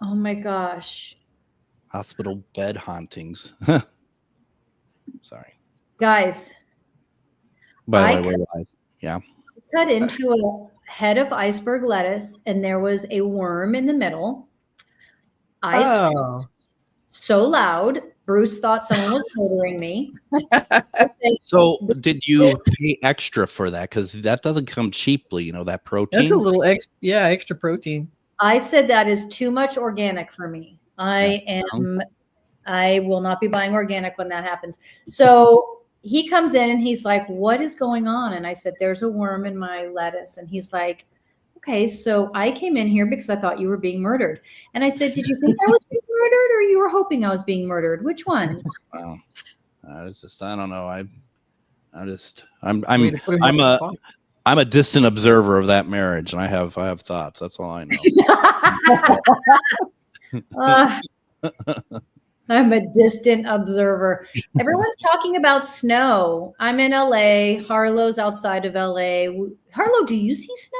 Oh my gosh. Hospital bed hauntings. Sorry. Guys. By the way, we're live. Yeah. Cut into a head of iceberg lettuce and there was a worm in the middle. I screamed so loud. Bruce thought someone was murdering me. So did you pay extra for that? Because that doesn't come cheaply, you know, that protein. That's a little extra protein. I said that is too much organic for me. I will not be buying organic when that happens. So he comes in and he's like, what is going on? And I said, there's a worm in my lettuce. And he's like, okay, so I came in here because I thought you were being murdered. And I said, did you think I was being murdered or you were hoping I was being murdered? Which one? Wow. I don't know. I'm a distant observer of that marriage, and I have thoughts. That's all I know. I'm a distant observer. Everyone's talking about snow. I'm in LA. Harlow's outside of LA. Harlow, do you see snow?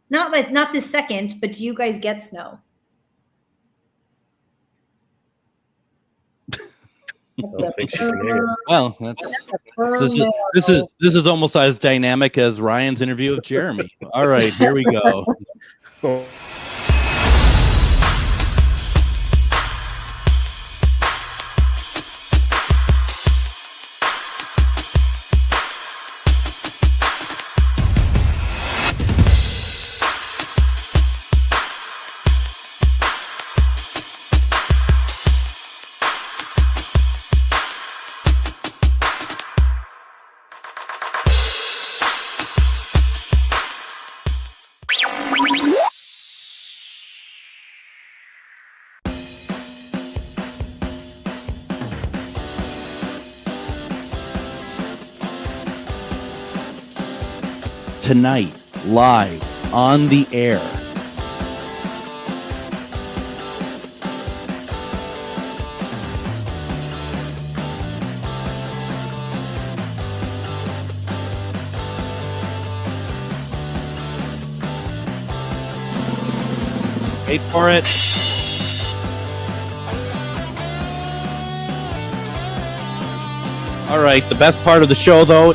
Not this second, but do you guys get snow? Well, this is almost as dynamic as Ryan's interview with Jeremy. All right, here we go. Tonight, live on the air. Wait for it. All right, the best part of the show, though.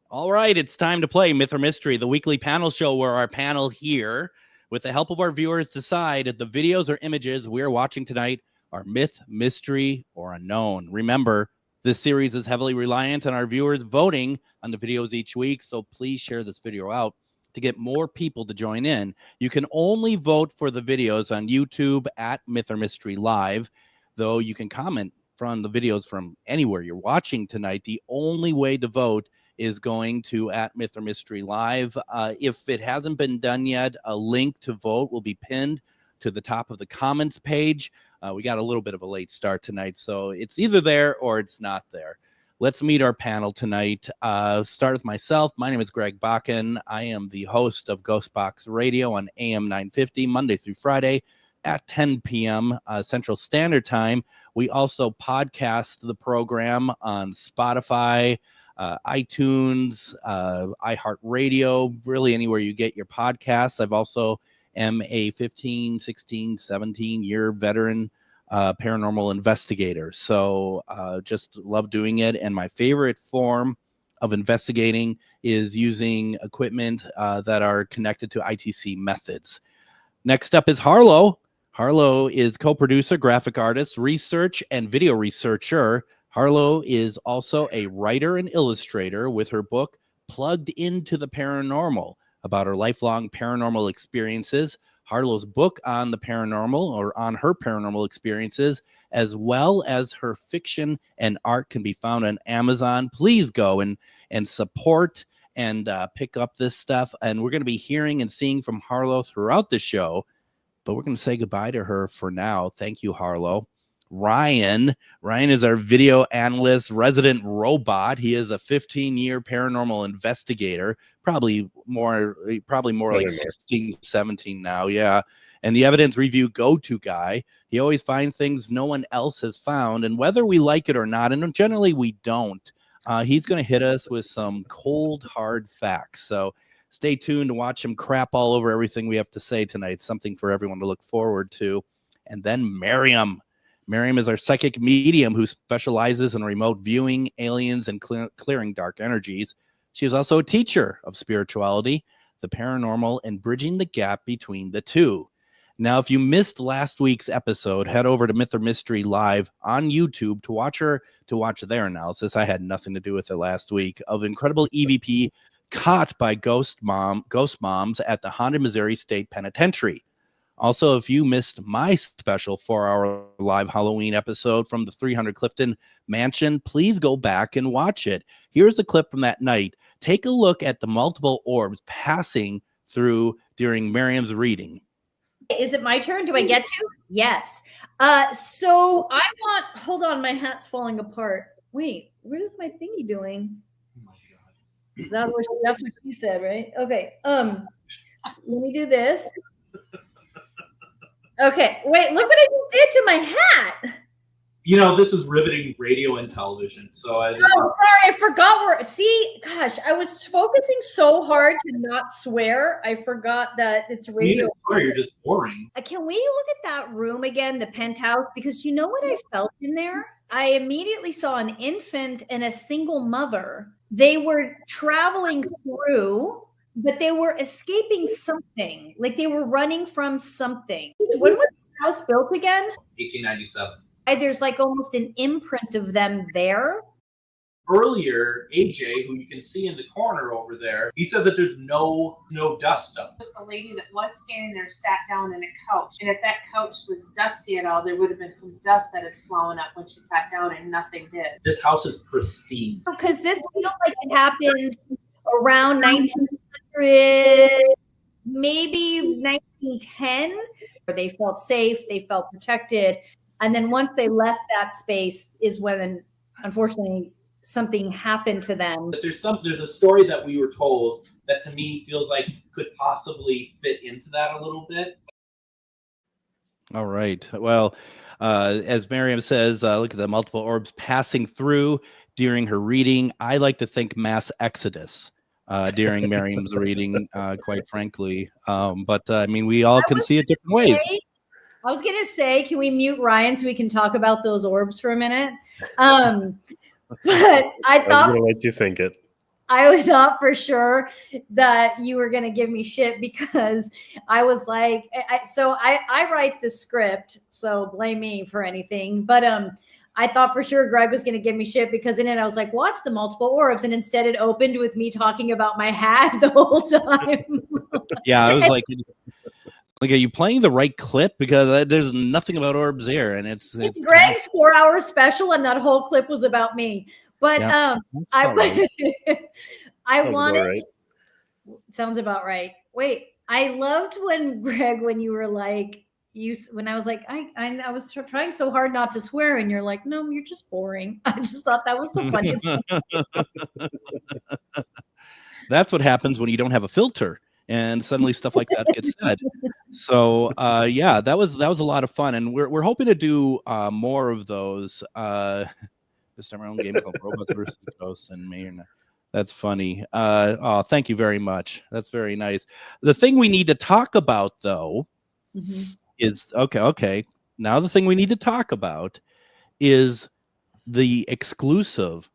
All right, it's time to play Myth or Mystery, the weekly panel show where our panel here, with the help of our viewers, decide if the videos or images we're watching tonight are myth, mystery, or unknown. Remember, this series is heavily reliant on our viewers voting on the videos each week, so please share this video out to get more people to join in. You can only vote for the videos on YouTube at Myth or Mystery Live, though you can comment from the videos from anywhere you're watching tonight. The only way to vote is going to at Myth or Mystery Live. If it hasn't been done yet, a link to vote will be pinned to the top of the comments page. We got a little bit of a late start tonight, so it's either there or it's not there. Let's meet our panel tonight. Start with myself. My name is Greg Bakken. I am the host of Ghostbox Radio on AM 950, Monday through Friday at 10 p.m. Central Standard Time. We also podcast the program on Spotify, iTunes, iHeartRadio, really anywhere you get your podcasts. I've also am a 15, 16, 17-year veteran paranormal investigator. So just love doing it. And my favorite form of investigating is using equipment that are connected to ITC methods. Next up is Harlow. Harlow is co-producer, graphic artist, research, and video researcher. Harlow is also a writer and illustrator with her book, Plugged into the Paranormal, about her lifelong paranormal experiences. Harlow's book on the paranormal, or on her paranormal experiences, as well as her fiction and art, can be found on Amazon. Please go and support and pick up this stuff. And we're going to be hearing and seeing from Harlow throughout the show, but we're going to say goodbye to her for now. Thank you, Harlow. Ryan is our video analyst, resident robot. He is a 15-year paranormal investigator, probably more like 16, 17 now. Yeah. And the evidence review go-to guy. He always finds things no one else has found. And whether we like it or not, and generally we don't, he's going to hit us with some cold, hard facts. So Stay tuned to watch him crap all over everything we have to say tonight. Something for everyone to look forward to. And then Miriam. Miriam is our psychic medium who specializes in remote viewing, aliens, and clearing dark energies. She is also a teacher of spirituality, the paranormal, and bridging the gap between the two. Now, if you missed last week's episode, head over to Myth or Mystery Live on YouTube to watch their analysis. I had nothing to do with it last week, of incredible EVP caught by ghost moms at the Haunted Missouri State Penitentiary. Also, if you missed my special 4-hour live Halloween episode from the 300 Clifton Mansion, please go back and watch it. Here's a clip from that night. Take a look at the multiple orbs passing through during Miriam's reading. Is it my turn? Do I get to? Yes. So I want, hold on, my hat's falling apart. Wait, what is my thingy doing? Oh my God. That's what you said, right? Okay. Let me do this. Okay. Wait, look what I just did to my hat. You know, this is riveting radio and television. So I just... Oh, sorry, I forgot where. See, gosh, I was focusing so hard to not swear. I forgot that it's radio. You're just boring. Can we look at that room again, the penthouse? Because you know what I felt in there? I immediately saw an infant and a single mother. They were traveling through, but they were escaping something. Like they were running from something. When was the house built again? 1897. There's like almost an imprint of them there. Earlier, AJ, who you can see in the corner over there, he said that there's no dust up. Just a lady that was standing there sat down in a couch. And if that couch was dusty at all, there would have been some dust that had flown up when she sat down and nothing did. This house is pristine. Because this feels like it happened around 1900, maybe 1910. They felt safe, they felt protected. And then once they left that space is when, unfortunately, something happened to them. There's a story that we were told that to me feels like could possibly fit into that a little bit. All right. Well, as Miriam says, look at the multiple orbs passing through during her reading. I like to think mass exodus during Miriam's reading, quite frankly. But I mean, we all can see it different ways. I was going to say, can we mute Ryan so we can talk about those orbs for a minute? But I thought, I'm going to let you think it. I thought for sure that you were going to give me shit because I was like, I write the script, so blame me for anything. But I thought for sure Greg was going to give me shit because in it I was like, watch the multiple orbs, and instead it opened with me talking about my hat the whole time. Yeah, I was like, are you playing the right clip? Because there's nothing about orbs here, and it's Greg's 4-hour special, and that whole clip was about me. But yeah, I wanted. Sounds about right. Wait, I loved when Greg, when you were like, when I was like, I was trying so hard not to swear, and you're like, no, you're just boring. I just thought that was the funniest thing. That's what happens when you don't have a filter. And suddenly stuff like that gets said. So yeah, that was a lot of fun, and we're hoping to do more of those. This time our own game called Robots versus Ghosts and Me. That's funny. Oh, thank you very much. That's very nice. The thing we need to talk about though is okay. Now the thing we need to talk about is the exclusive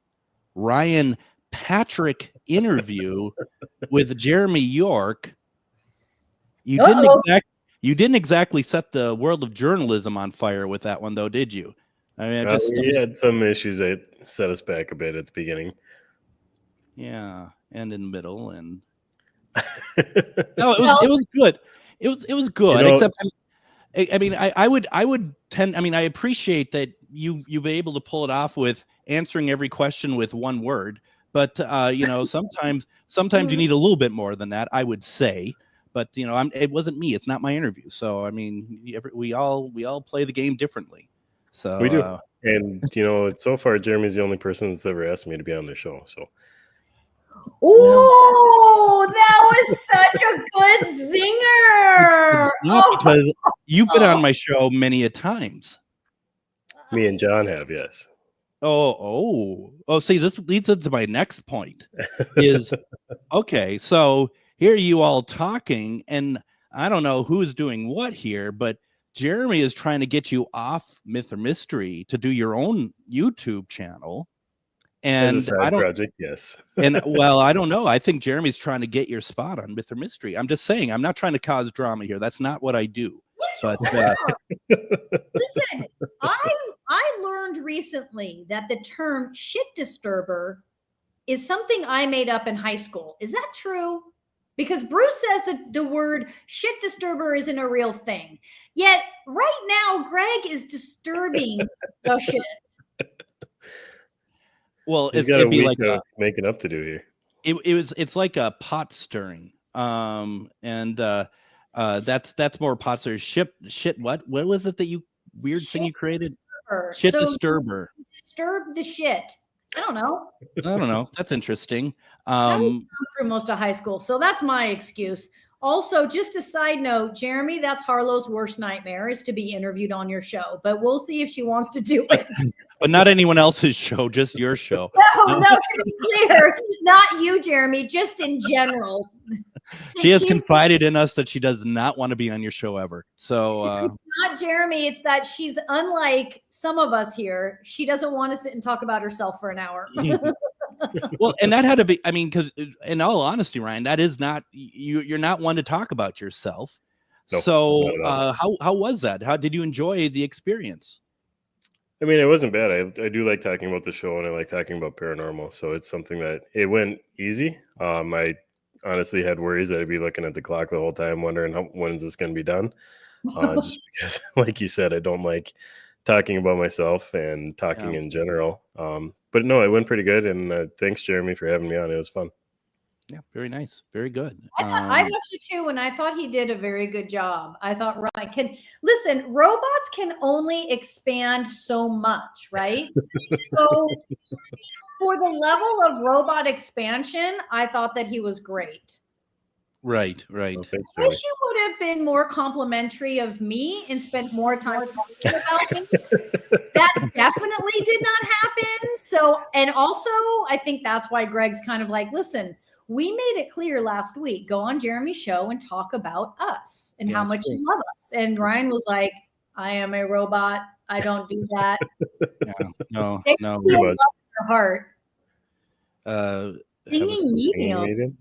Ryan Patrick interview with Jeremy York. You didn't exactly set the world of journalism on fire with that one, though, did you? I mean, we had some issues that set us back a bit at the beginning. Yeah, and in the middle, and no, it was good. It was good. You know, except, I mean, I would tend. I mean, I appreciate that you've been able to pull it off with answering every question with one word. But you know, sometimes you need a little bit more than that, I would say. But you know, it wasn't me. It's not my interview. So I mean, we all play the game differently. So we do. And you know, so far Jeremy's the only person that's ever asked me to be on the show. So. Oh, that was such a good zinger! It's not because you've been on my show many a times. Me and John have, yes. Oh! See, this leads into my next point. Is okay. So hear you all talking, and I don't know who's doing what here, but Jeremy is trying to get you off Myth or Mystery to do your own YouTube channel. And As a side project, yes. And well, I don't know. I think Jeremy's trying to get your spot on Myth or Mystery. I'm just saying, I'm not trying to cause drama here. That's not what I do. Yes, But listen, I learned recently that the term shit disturber is something I made up in high school. Is that true? Because Bruce says that the word shit disturber isn't a real thing. Yet right now, Greg is disturbing the shit. well, He's got a week of making up to do here. It's like a pot stirring. And that's more pot stirring. Shit. What was it that you weird Shit thing you created? disturber. Shit So disturber. you disturb the shit. I don't know. That's interesting. I was through most of high school, so that's my excuse. Also, just a side note, Jeremy, that's Harlow's worst nightmare is to be interviewed on your show, but we'll see if she wants to do it. But not anyone else's show, just your show. No, to be clear, not you, Jeremy, just in general. She has confided in us that she does not want to be on your show ever. So it's not Jeremy, it's that she's unlike some of us here. She doesn't want to sit and talk about herself for an hour. Well, and that had to be, I mean, because in all honesty, Ryan, that is not you're not one to talk about yourself. Nope, so how was that? How did you enjoy the experience? I mean, it wasn't bad. I do like talking about the show, and I like talking about paranormal. So it's something that it went easy. I honestly had worries that I'd be looking at the clock the whole time, wondering when is this going to be done. Just because, like you said, I don't like talking about myself and talking in general. But no, it went pretty good. And thanks, Jeremy, for having me on. It was fun. Yeah, very nice. Very good. I watched it too, and I thought he did a very good job. I thought Ryan robots can only expand so much, right? So for the level of robot expansion, I thought that he was great. Right. I wish you would have been more complimentary of me and spent more time talking about me. That definitely did not happen. So, and also, I think that's why Greg's kind of like, listen, we made it clear last week, go on Jeremy's show and talk about us and how much you love us. And Ryan was like, I am a robot. I don't do that. No. Your heart. Singing medium.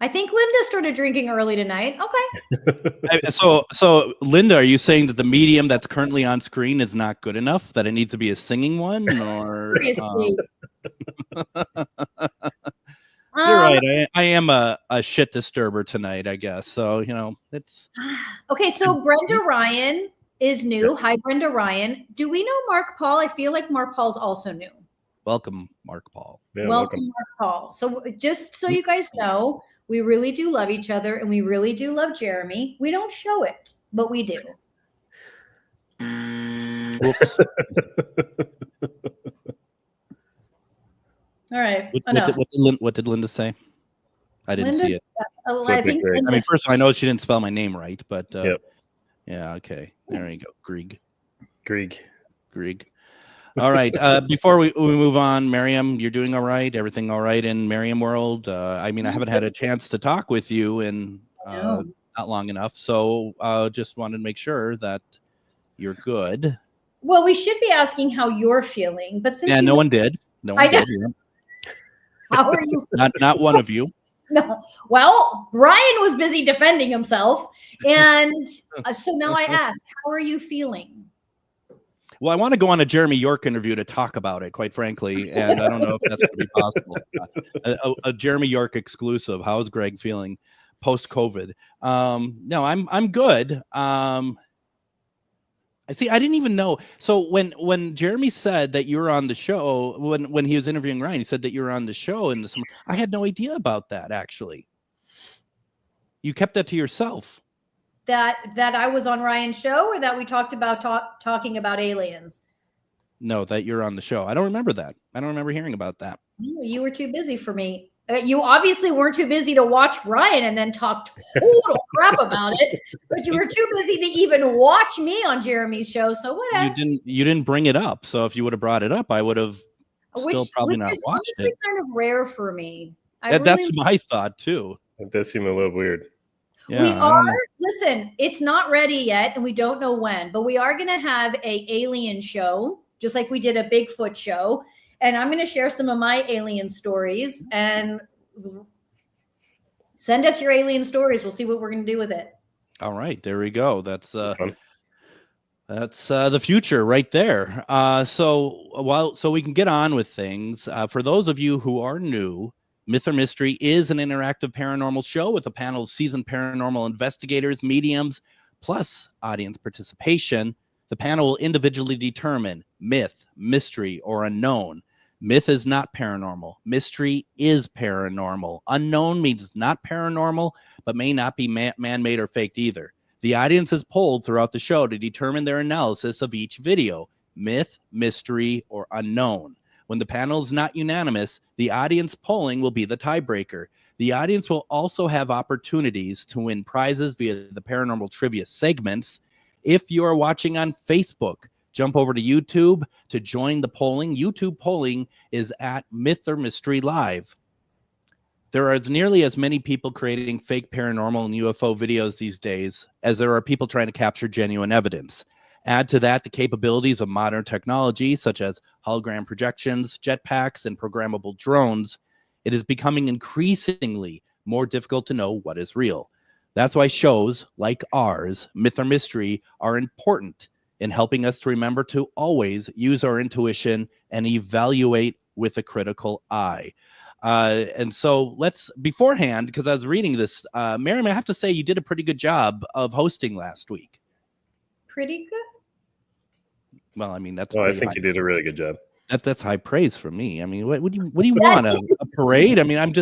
I think Linda started drinking early tonight. Okay. So Linda, are you saying that the medium that's currently on screen is not good enough? That it needs to be a singing one? Or you're right. I am a shit disturber tonight, I guess. So it's okay. So Brenda Ryan is new. Hi, Brenda Ryan. Do we know Mark Paul? I feel like Mark Paul's also new. Welcome, Mark Paul. Yeah, welcome, Mark Paul. So just so you guys know, we really do love each other, and we really do love Jeremy. We don't show it, but we do. Whoops. All right. What did Linda say? I didn't see it. I think I mean, first of all, I know she didn't spell my name right, but yeah, okay. There you go. Grieg. All right. Before we move on, Miriam, you're doing all right? Everything all right in Miriam world? I mean, I haven't had a chance to talk with you in not long enough, so just wanted to make sure that you're good. Well, we should be asking how you're feeling, but since no one did. No one did. Yeah. How are you? Not one of you. No. Well, Ryan was busy defending himself, and so now I ask, how are you feeling? Well, I want to go on a Jeremy York interview to talk about it, quite frankly, and I don't know if that's going to be possible. A Jeremy York exclusive. How's Greg feeling post-COVID? No, I'm good. I didn't even know. So when Jeremy said that you were on the show, when he was interviewing Ryan, he said that you were on the show, and I had no idea about that. Actually, you kept that to yourself. That I was on Ryan's show, or that we talked about talking about aliens? No, that you're on the show. I don't remember that. I don't remember hearing about that. You were too busy for me. You obviously weren't too busy to watch Ryan and then talk total crap about it, but you were too busy to even watch me on Jeremy's show. So what else? You didn't bring it up. So if you would have brought it up, I would have still probably not watched it. Kind of rare for me. That's my thought too. It does seem a little weird. Yeah, We I don't are, know. listen, it's not ready yet, and we don't know when, but we are going to have a alien show, just like we did a Bigfoot show. And I'm going to share some of my alien stories, and send us your alien stories. We'll see what we're going to do with it. All right, there we go. That's Fun. the future right there. So we can get on with things. For those of you who are new, Myth or Mystery is an interactive paranormal show with a panel of seasoned paranormal investigators, mediums, plus audience participation. The panel will individually determine myth, mystery, or unknown. Myth is not paranormal. Mystery is paranormal. Unknown means not paranormal, but may not be man-made or faked either. The audience is polled throughout the show to determine their analysis of each video, myth, mystery, or unknown. When the panel is not unanimous, the audience polling will be the tiebreaker. The audience will also have opportunities to win prizes via the paranormal trivia segments. If you are watching on Facebook, jump over to YouTube to join the polling. YouTube polling is at Myth or Mystery Live. There are nearly as many people creating fake paranormal and UFO videos these days as there are people trying to capture genuine evidence. Add to that the capabilities of modern technology, such as hologram projections, jetpacks, and programmable drones. It is becoming increasingly more difficult to know what is real. That's why shows like ours, Myth or Mystery, are important in helping us to remember to always use our intuition and evaluate with a critical eye. And so let's, beforehand, because I was reading this, Miriam, I have to say you did a pretty good job of hosting last week. Pretty good. Well, I mean, that's Oh, I pretty think high. you did a really good job. That's high praise for me. I mean, what do you want? A parade? I mean, I'm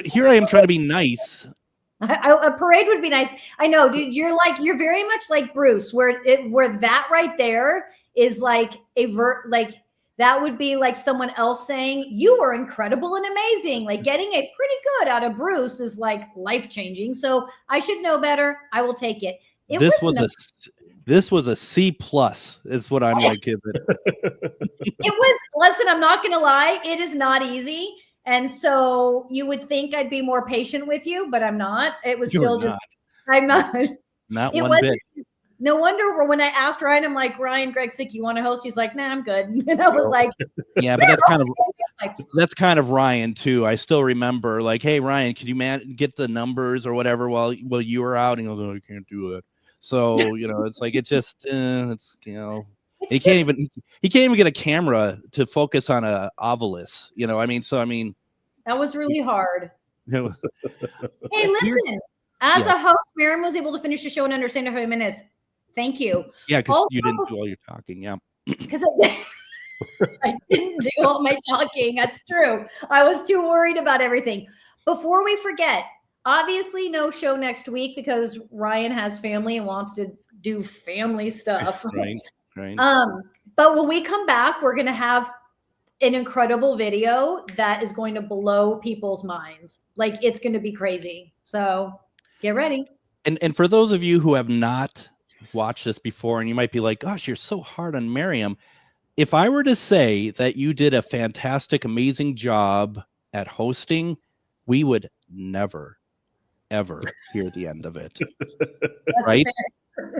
here. I am trying to be nice. A parade would be nice. I know, dude. You're very much like Bruce, where that right there is like that would be like someone else saying you are incredible and amazing. Like getting a pretty good out of Bruce is like life changing. So I should know better. I will take it. This was a C plus is what I'm going to give it. It was, listen, I'm not going to lie. It is not easy. And so you would think I'd be more patient with you, but I'm not. It was still just, I'm not. Not one bit. No wonder when I asked Ryan, I'm like, Ryan, Greg's sick. You want to host? He's like, nah, I'm good. And I was like, yeah, but that's kind of Ryan too. I still remember like, hey, Ryan, can you get the numbers or whatever while you were out? And he'll go, I can't do that. So, it's like, it's just, it's, he can't even get a camera to focus on a ovilus, that was really hard. Hey, listen, as a host, Miriam was able to finish the show in under 5 minutes. Thank you. Yeah, because you didn't do all your talking. Yeah. Because I didn't do all my talking. That's true. I was too worried about everything. Before we forget, obviously no show next week because Ryan has family and wants to do family stuff. Right. But when we come back, we're going to have an incredible video that is going to blow people's minds. Like it's going to be crazy. So get ready. And for those of you who have not watched this before, and you might be like, gosh, you're so hard on Miriam. If I were to say that you did a fantastic, amazing job at hosting, we would never, ever hear the end of it. Right?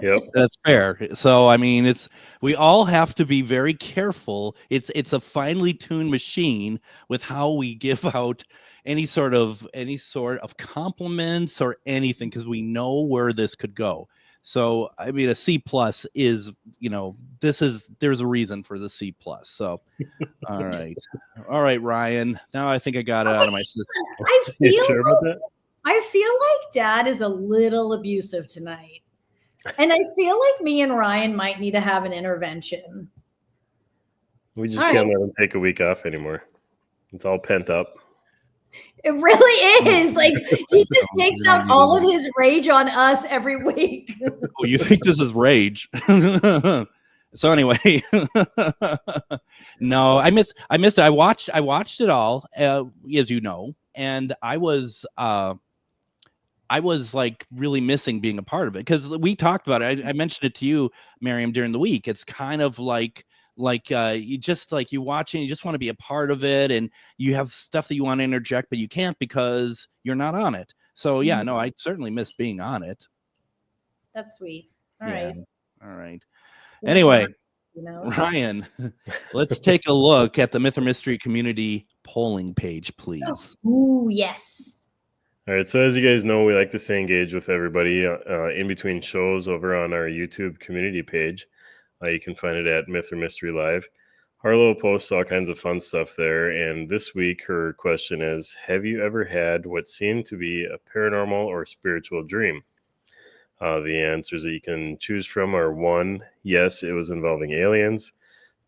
Yep. That's fair. So, I mean, we all have to be very careful. It's a finely tuned machine with how we give out any sort of compliments or anything, because we know where this could go. So, I mean, a C plus is, there's a reason for the C plus. So, all right, Ryan. Now I think I got it out of my system. I feel like Dad is a little abusive tonight. And I feel like me and Ryan might need to have an intervention. We just can't let him take a week off anymore. It's all pent up. It really is. Like he just takes out all of his rage on us every week. Oh, you think this is rage? So anyway, no, I missed it. I watched it all, as you know, and I was like really missing being a part of it because we talked about it. I mentioned it to you, Miriam, during the week. It's kind of like you just like you watch it, and you just want to be a part of it, and you have stuff that you want to interject, but you can't because you're not on it. So yeah, no, I certainly miss being on it. That's sweet. All Yeah. right. All right. Good Anyway, work, you know. Ryan, let's take a look at the Myth or Mystery community polling page, please. Ooh, yes. All right, so as you guys know, we like to stay engaged with everybody in between shows over on our YouTube community page. You can find it at Myth or Mystery Live. Harlow posts all kinds of fun stuff there, and this week her question is, have you ever had what seemed to be a paranormal or spiritual dream? The answers that you can choose from are 1, yes, it was involving aliens;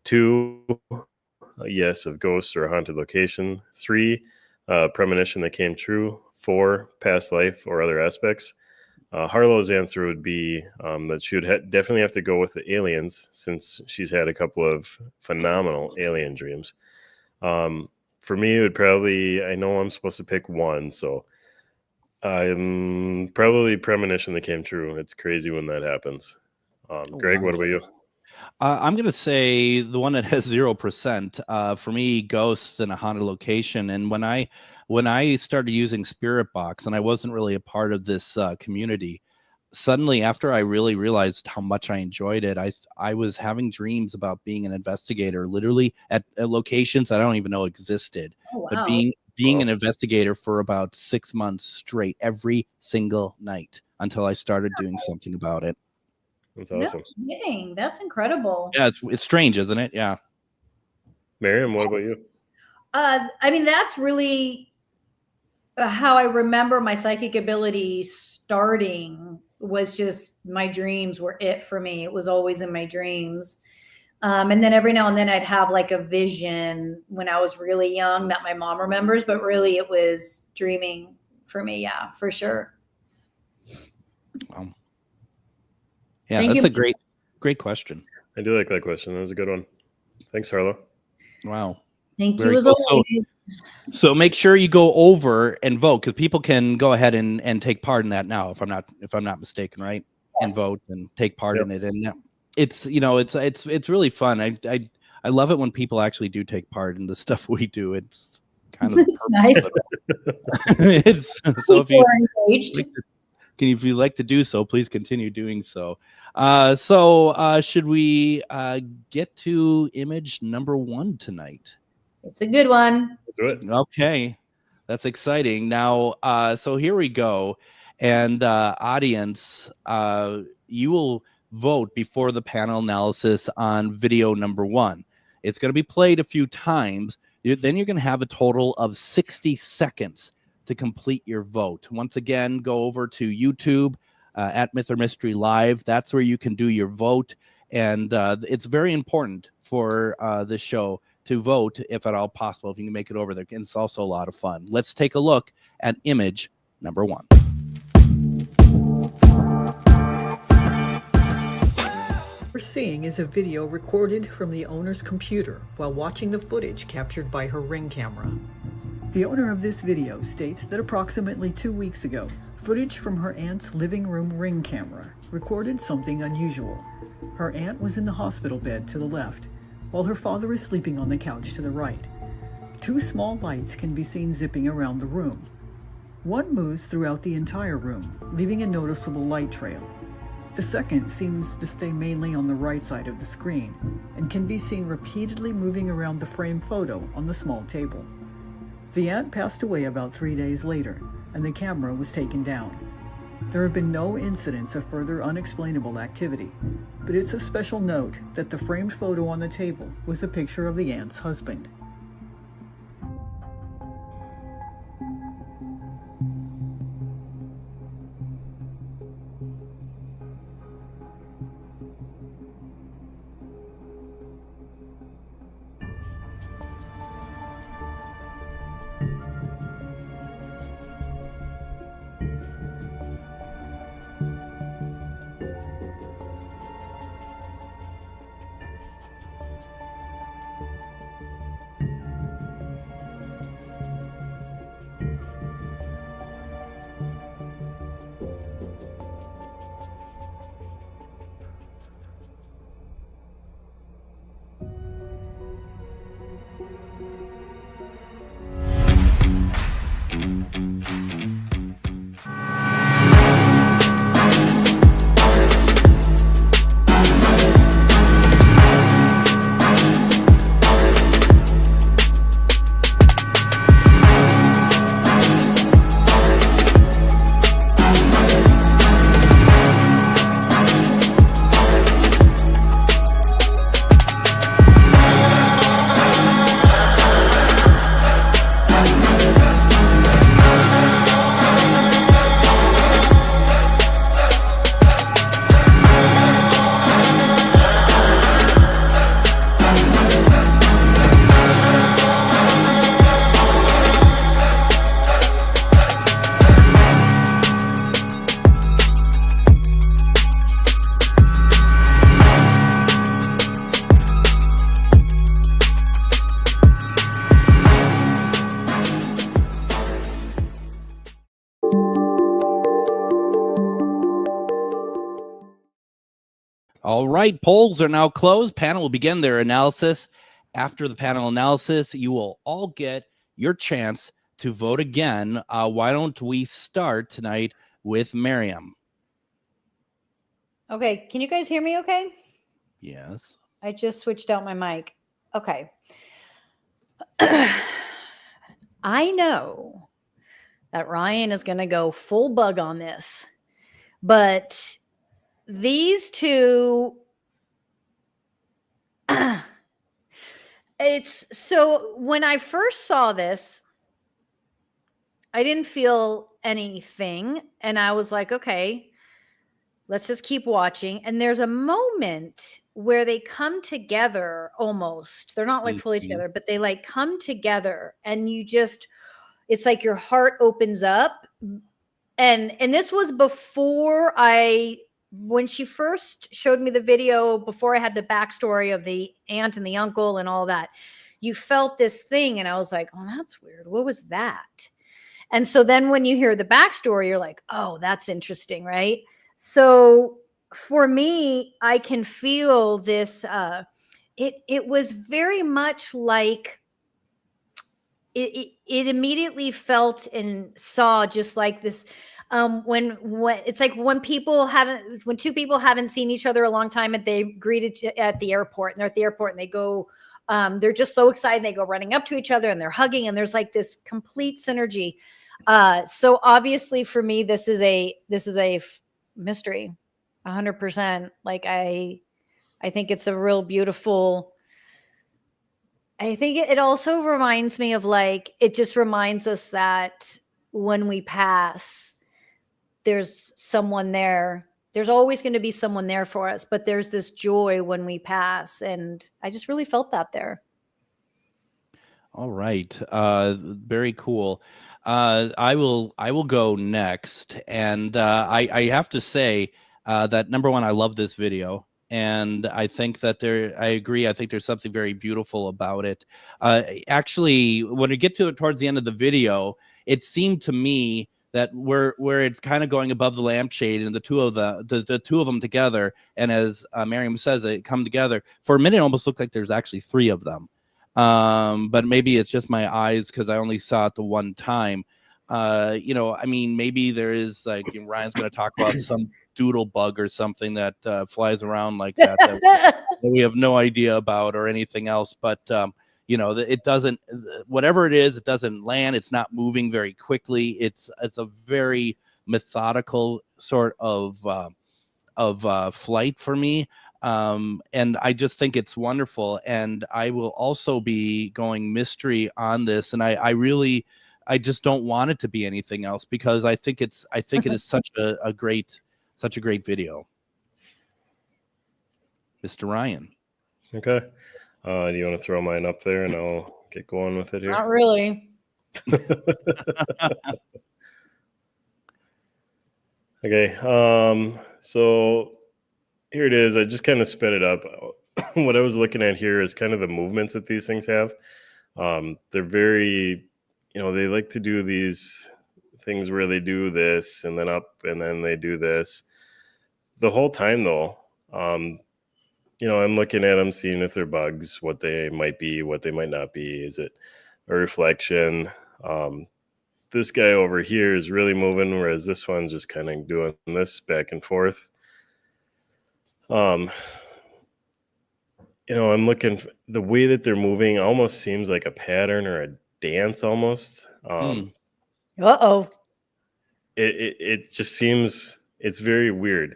2, yes, of ghosts or a haunted location; 3, premonition that came true; 4, past life or other aspects. Harlow's answer would be that she would definitely have to go with the aliens, since she's had a couple of phenomenal alien dreams. For me, it would probably, I know I'm supposed to pick one, so I'm probably premonition that came true. It's crazy when that happens. Greg, what about you? I'm going to say the one that has 0%. For me, ghosts in a haunted location. And when I started using Spirit Box, and I wasn't really a part of this community, suddenly after I really realized how much I enjoyed it, I was having dreams about being an investigator, literally at locations I don't even know existed. Oh, But wow. being an investigator for about 6 months straight, every single night, until I started doing something about it. That's awesome. No kidding. That's incredible. Yeah, it's strange, isn't it? Yeah. Miriam, what about you? I mean, that's really how I remember my psychic ability starting, was just my dreams were it for me. It was always in my dreams. And then every now and then I'd have like a vision when I was really young that my mom remembers, but really it was dreaming for me. Yeah, for sure. Yeah, Thank that's you. a great question. I do like that question. That was a good one. Thanks, Harlow. Wow. Thank Very you as cool. always. So make sure you go over and vote, because people can go ahead and take part in that now, if I'm not mistaken, right? And Yes. vote and take part in it. And it's it's really fun. I love it when people actually do take part in the stuff we do. It's kind of It's nice. it's so People are engaged. if you like to do so, please continue doing so. Should we get to image number 1 tonight? It's a good one. Let's do it. Okay, that's exciting. Now, so here we go. And audience, you will vote before the panel analysis on video number 1. It's going to be played a few times. Then you're going to have a total of 60 seconds to complete your vote. Once again, go over to YouTube at Myth or Mystery Live. That's where you can do your vote. And it's very important for this show to vote, if at all possible, if you can make it over there. And it's also a lot of fun. Let's take a look at image number 1. What we're seeing is a video recorded from the owner's computer while watching the footage captured by her Ring camera. The owner of this video states that approximately 2 weeks ago, footage from her aunt's living room Ring camera recorded something unusual. Her aunt was in the hospital bed to the left, while her father is sleeping on the couch to the right. 2 small lights can be seen zipping around the room. One moves throughout the entire room, leaving a noticeable light trail. The second seems to stay mainly on the right side of the screen, and can be seen repeatedly moving around the frame photo on the small table. The aunt passed away about 3 days later, and the camera was taken down. There have been no incidents of further unexplainable activity, but it's of special note that the framed photo on the table was a picture of the aunt's husband. All right, polls are now closed. Panel will begin their analysis. After the panel analysis, you will all get your chance to vote again. Why don't we start tonight with Miriam? Okay, can you guys hear me okay? Yes. I just switched out my mic. Okay. I know that Ryan is going to go full bug on this, but these two, it's so when I first saw this, I didn't feel anything. And I was like, okay, let's just keep watching. And there's a moment where they come together almost. They're not like fully together, but they like come together and you just, it's like your heart opens up. And this was before when she first showed me the video, before I had the backstory of the aunt and the uncle and all that, you felt this thing. And I was like, oh, that's weird. What was that? And so then when you hear the backstory, you're like, oh, that's interesting, right? So for me, I can feel this. It was very much like it immediately felt and saw just like this. When it's like when two people haven't seen each other a long time and they greeted at the airport and they're at the airport and they go, they're just so excited. They go running up to each other and they're hugging and there's like this complete synergy. So obviously for me, this is a mystery, 100%. Like I think it's a real beautiful. I think it also reminds me of like, it just reminds us that when we pass, there's someone there. There's always going to be someone there for us, but there's this joy when we pass. And I just really felt that there. All right. Very cool. I will go next. And I have to say that number one, I love this video. And I think that I agree. I think there's something very beautiful about it. Actually, when we get to it towards the end of the video, it seemed to me that where it's kind of going above the lampshade and the two of them together. And as Miriam says, they come together for a minute. It almost looked like there's actually three of them. But maybe it's just my eyes because I only saw it the one time. I mean, maybe there is like Ryan's going to talk about some doodle bug or something that flies around like that we have no idea about or anything else. But it doesn't. Whatever it is, it doesn't land. It's not moving very quickly. It's a very methodical sort of flight for me. And I just think it's wonderful. And I will also be going mystery on this. And I just don't want it to be anything else because I think it is such a great video. Mr. Ryan. Okay. Do you want to throw mine up there and I'll get going with it here? Not really. Okay. So here it is. I just kind of sped it up. What I was looking at here is kind of the movements that these things have. They're very, they like to do these things where they do this and then up and then they do this. The whole time though, I'm looking at them, seeing if they're bugs, what they might be, what they might not be. Is it a reflection? This guy over here is really moving, whereas this one's just kind of doing this back and forth. I'm looking, the way that they're moving almost seems like a pattern or a dance almost. It just seems, it's very weird.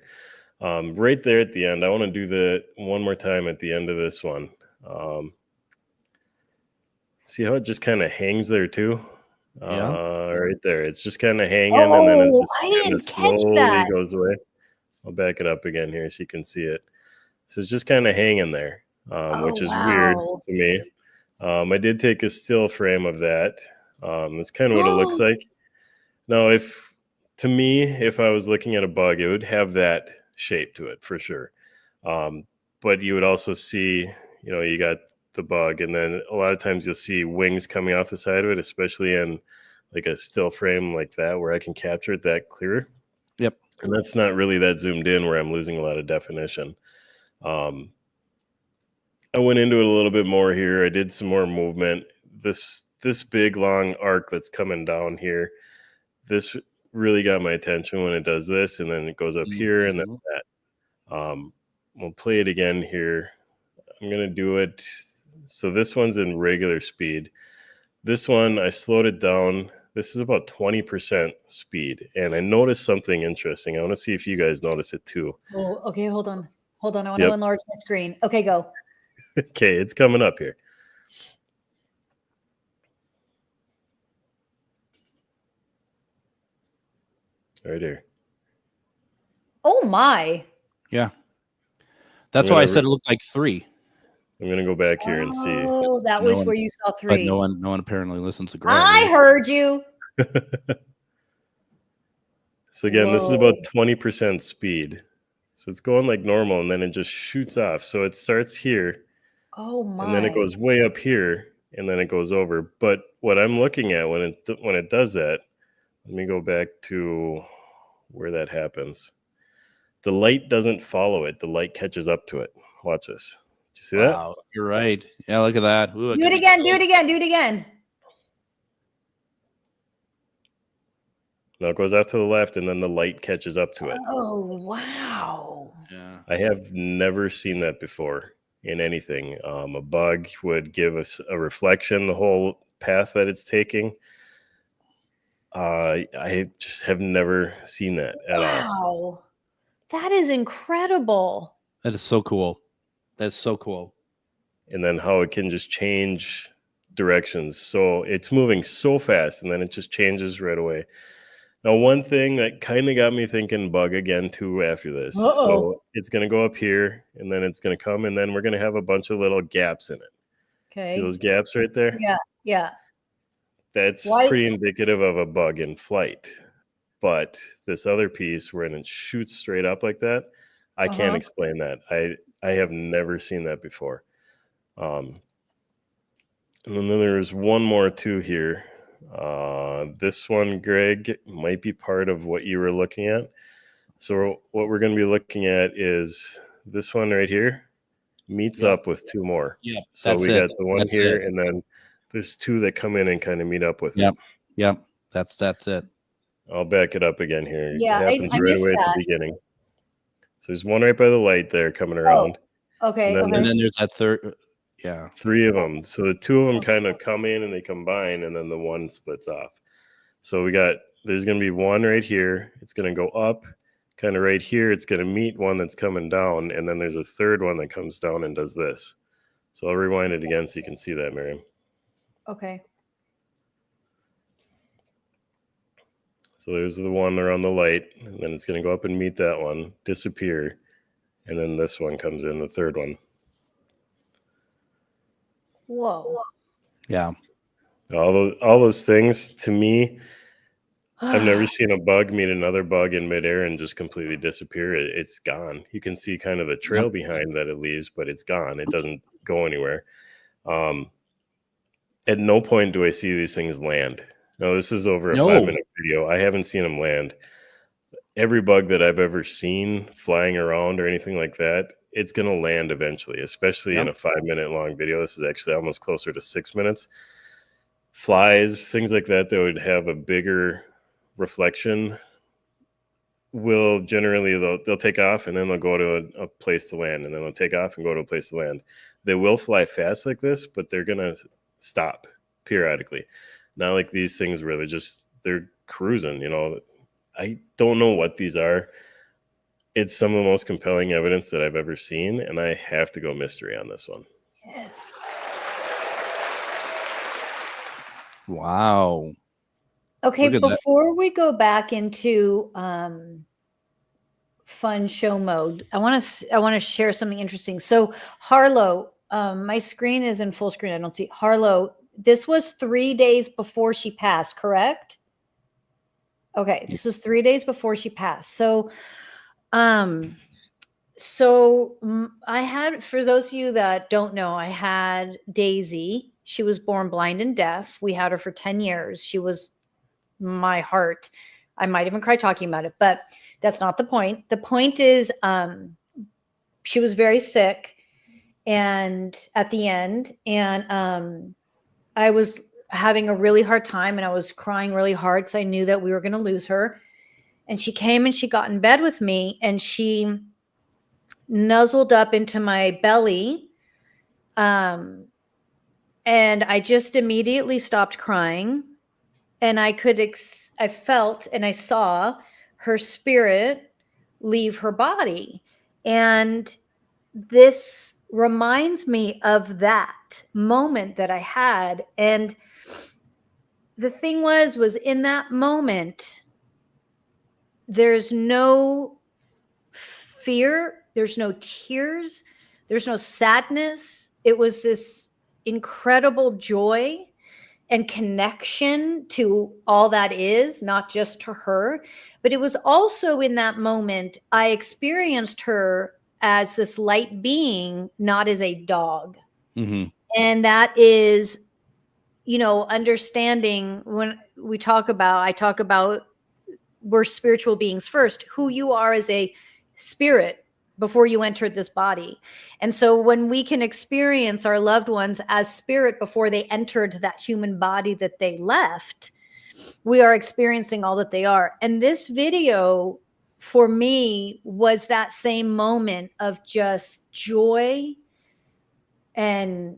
Right there at the end, I want to do that one more time at the end of this one. See how it just kind of hangs there too? Right there. It's just kind of hanging and then it just kind of slowly goes away. I'll back it up again here so you can see it. So it's just kind of hanging there, which is weird to me. I did take a still frame of that. That's kind of what it looks like. Now, if I was looking at a bug, it would have that shape to it for sure. But you would also see, you got the bug, and then a lot of times you'll see wings coming off the side of it, especially in like a still frame like that where I can capture it that clear. Yep. And that's not really that zoomed in where I'm losing a lot of definition. I went into it a little bit more here. I did some more movement. This big long arc that's coming down here, this really got my attention when it does this, and then it goes up here and then that. We'll play it again here. I'm gonna do it. So this one's in regular speed. This one, I slowed it down. This is about 20% speed. And I noticed something interesting. I want to see if you guys notice it too. Oh, okay. Hold on. I want to enlarge my screen. Okay, go. Okay, it's coming up here. Right here. Oh my. Yeah. That's why I said it looked like 3. I'm gonna go back here and see. Oh, that was where you saw 3. But no one apparently listens to Greg. I heard you. So again, this is about 20% speed. So it's going like normal, and then it just shoots off. So it starts here. Oh my. And then it goes way up here, and then it goes over. But what I'm looking at when it does that, let me go back to where that happens. The light doesn't follow it. The light catches up to it. Watch this. Did you see that? You're right. Yeah, look at that. Ooh, do it again. Do it again. Do it again. Now it goes out to the left, and then the light catches up to it. Oh, wow. Yeah. I have never seen that before in anything. A bug would give us a reflection the whole path that it's taking. I just have never seen that at all. Wow. That is incredible. That is so cool. That's so cool. And then how it can just change directions. So it's moving so fast, and then it just changes right away. Now, one thing that kind of got me thinking bug again too after this. So it's going to go up here, and then it's going to come, and then we're going to have a bunch of little gaps in it. Okay. See those gaps right there? Yeah. Yeah. That's pretty indicative of a bug in flight. But this other piece where it shoots straight up like that, I can't explain that. I have never seen that before. And then there's one more too here. This one, Greg, might be part of what you were looking at. So what we're going to be looking at is this one right here meets up with 2 more. Yep. So we got the one here, and then there's 2 that come in and kind of meet up with it. Yep. That's it. I'll back it up again here. Yeah, it happens I right missed away at the beginning. So there's one right by the light there coming around. Okay. And then there's that third. Yeah. 3 of them. So the 2 of them kind of come in and they combine, and then the one splits off. So there's going to be one right here. It's going to go up kind of right here. It's going to meet one that's coming down. And then there's a third one that comes down and does this. So I'll rewind it again so you can see that, Miriam. Okay. So there's the one around the light, and then it's going to go up and meet that one, disappear. And then this one comes in, the third one. Whoa. Yeah. All those things, to me, I've never seen a bug meet another bug in midair and just completely disappear. It's gone. You can see kind of the trail behind that it leaves, but it's gone. It doesn't go anywhere. At no point do I see these things land. No, this is over a 5-minute video. I haven't seen them land. Every bug that I've ever seen flying around or anything like that, it's going to land eventually, especially in a 5-minute long video. This is actually almost closer to 6 minutes. Flies, things like that would have a bigger reflection will generally, they'll take off and then they'll go to a place to land, and then they'll take off and go to a place to land. They will fly fast like this, but they're going to stop periodically. Not like these things where they're cruising, you know. I don't know what these are. It's some of the most compelling evidence that I've ever seen, and I have to go mystery on this one. Yes. Wow. Okay, Look at that. before we go back into fun show mode, I want to share something interesting. So Harlow, my screen is in full screen. I don't see Harlow. This was 3 days before she passed, correct? Okay, this was 3 days before she passed. So, I had, for those of you that don't know, I had Daisy. She was born blind and deaf. We had her for 10 years. She was my heart. I might even cry talking about it, but that's not the point. The point is, she was very sick, and at the end, and I was having a really hard time, and I was crying really hard because I knew that we were going to lose her. And she came and she got in bed with me, and she nuzzled up into my belly. And I just immediately stopped crying, and I felt and I saw her spirit leave her body. And this reminds me of that moment that I had. And the thing was in that moment, there's no fear, there's no tears, there's no sadness. It was this incredible joy and connection to all that is, not just to her. But it was also in that moment, I experienced her as this light being, not as a dog. Mm-hmm. And that is, understanding when I talk about we're spiritual beings first, who you are as a spirit before you entered this body. And so when we can experience our loved ones as spirit before they entered that human body that they left, we are experiencing all that they are. And this video for me was that same moment of just joy. And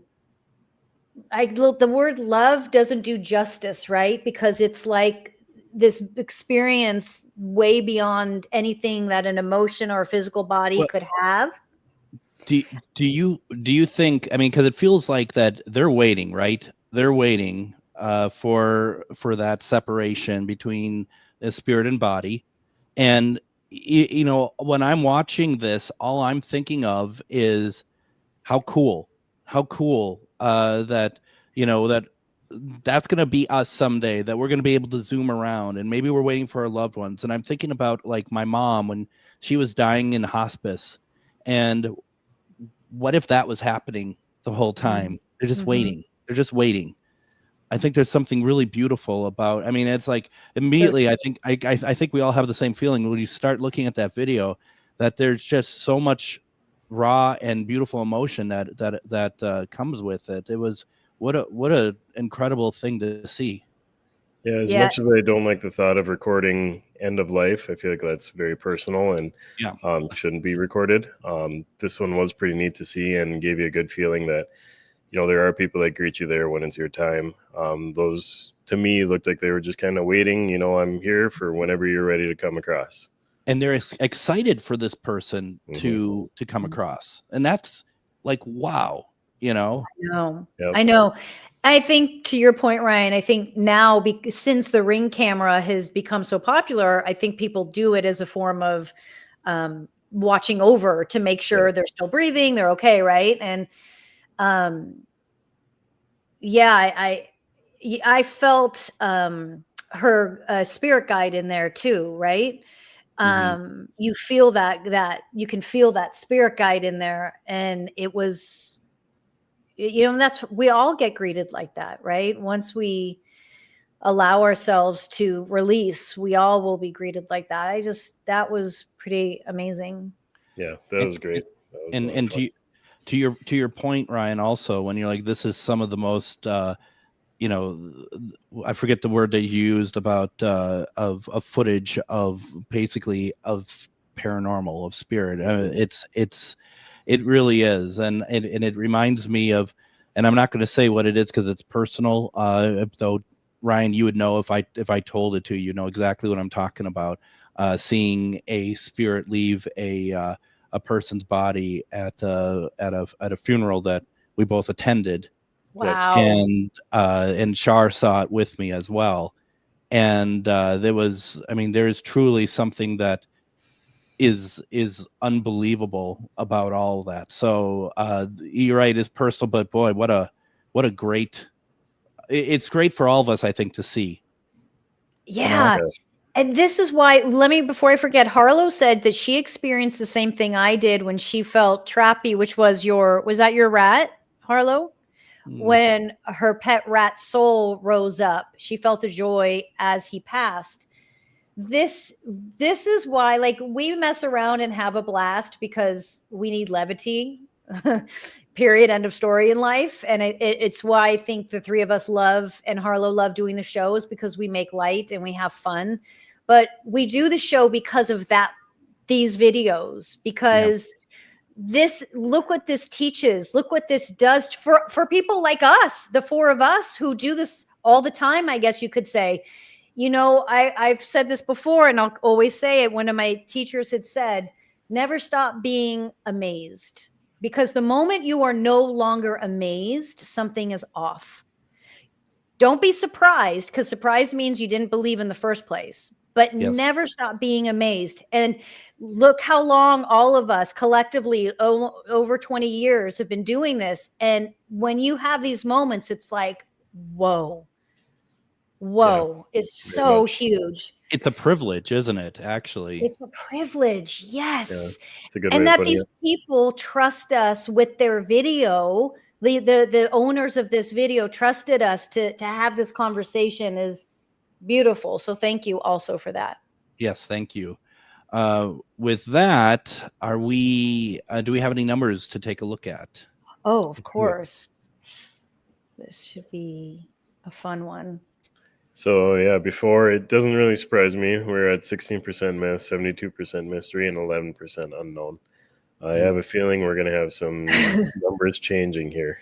the word love doesn't do justice, right? Because it's like this experience way beyond anything that an emotion or a physical body could have. Do you think, I mean, because it feels like that they're waiting, right? They're waiting for that separation between the spirit and body. And when I'm watching this, all I'm thinking of is how cool that that's going to be us someday, that we're going to be able to zoom around, and maybe we're waiting for our loved ones. And I'm thinking about like my mom when she was dying in hospice, and what if that was happening the whole time? They're just waiting. They're just waiting. I think there's something really beautiful about, I mean, it's like immediately, I think we all have the same feeling when you start looking at that video, that there's just so much raw and beautiful emotion that comes with it. It was what a incredible thing to see. Yeah, as much as I don't like the thought of recording end of life, I feel like that's very personal and shouldn't be recorded. This one was pretty neat to see and gave you a good feeling that, there are people that greet you there when it's your time. Those, to me, looked like they were just kind of waiting. I'm here for whenever you're ready to come across. And they're excited for this person to come across. And that's like, wow, I know. I think to your point, Ryan, I think now since the Ring camera has become so popular, I think people do it as a form of watching over to make sure they're still breathing, they're okay, right? And I felt her spirit guide in there too, right? You feel that you can feel that spirit guide in there, and it was, we all get greeted like that, right? Once we allow ourselves to release, we all will be greeted like that. That was pretty amazing. Yeah, that was great. That was to your point, Ryan, also, when you're like, this is some of the most I forget the word that you used about of footage of basically of paranormal, of spirit. It really is, and it reminds me of, and I'm not going to say what it is because it's personal. Though Ryan, you would know if I told it to you, know exactly what I'm talking about. Seeing a spirit leave a person's body at a funeral that we both attended. Wow. And Shar saw it with me as well. And there's truly something that is unbelievable about all of that. So you're right, it's personal, but boy, what a great, it's great for all of us, I think, to see. Yeah. And this is why, before I forget, Harlow said that she experienced the same thing I did when she felt trappy, which was that your rat, Harlow? When her pet rat soul rose up, she felt the joy as he passed. this is why, like, we mess around and have a blast because we need levity. Period. End of story in life. And it's why I think the three of us love, and Harlow love doing the shows, because we make light and we have fun. But we do the show because of these videos, because look what this teaches. Look what this does for people like us, the four of us who do this all the time, I guess you could say. You know, I've said this before, and I'll always say it. One of my teachers had said, never stop being amazed, because the moment you are no longer amazed, something is off. Don't be surprised, because surprise means you didn't believe in the first place. But never stop being amazed. And look how long all of us collectively over 20 years have been doing this. And when you have these moments, it's like, whoa, it's so huge. It's a privilege, isn't it? Actually, it's a privilege. Yes. Yeah, it's a good and way that of these people trust us with their video. The owners of this video trusted us to have this conversation is beautiful. So thank you also for that. Yes, thank you. With that, do we have any numbers to take a look at? Oh, of course. This should be a fun one. So yeah, before, it doesn't really surprise me. We're at 16% myth, 72% mystery, and 11% unknown. I have a feeling we're going to have some numbers changing here.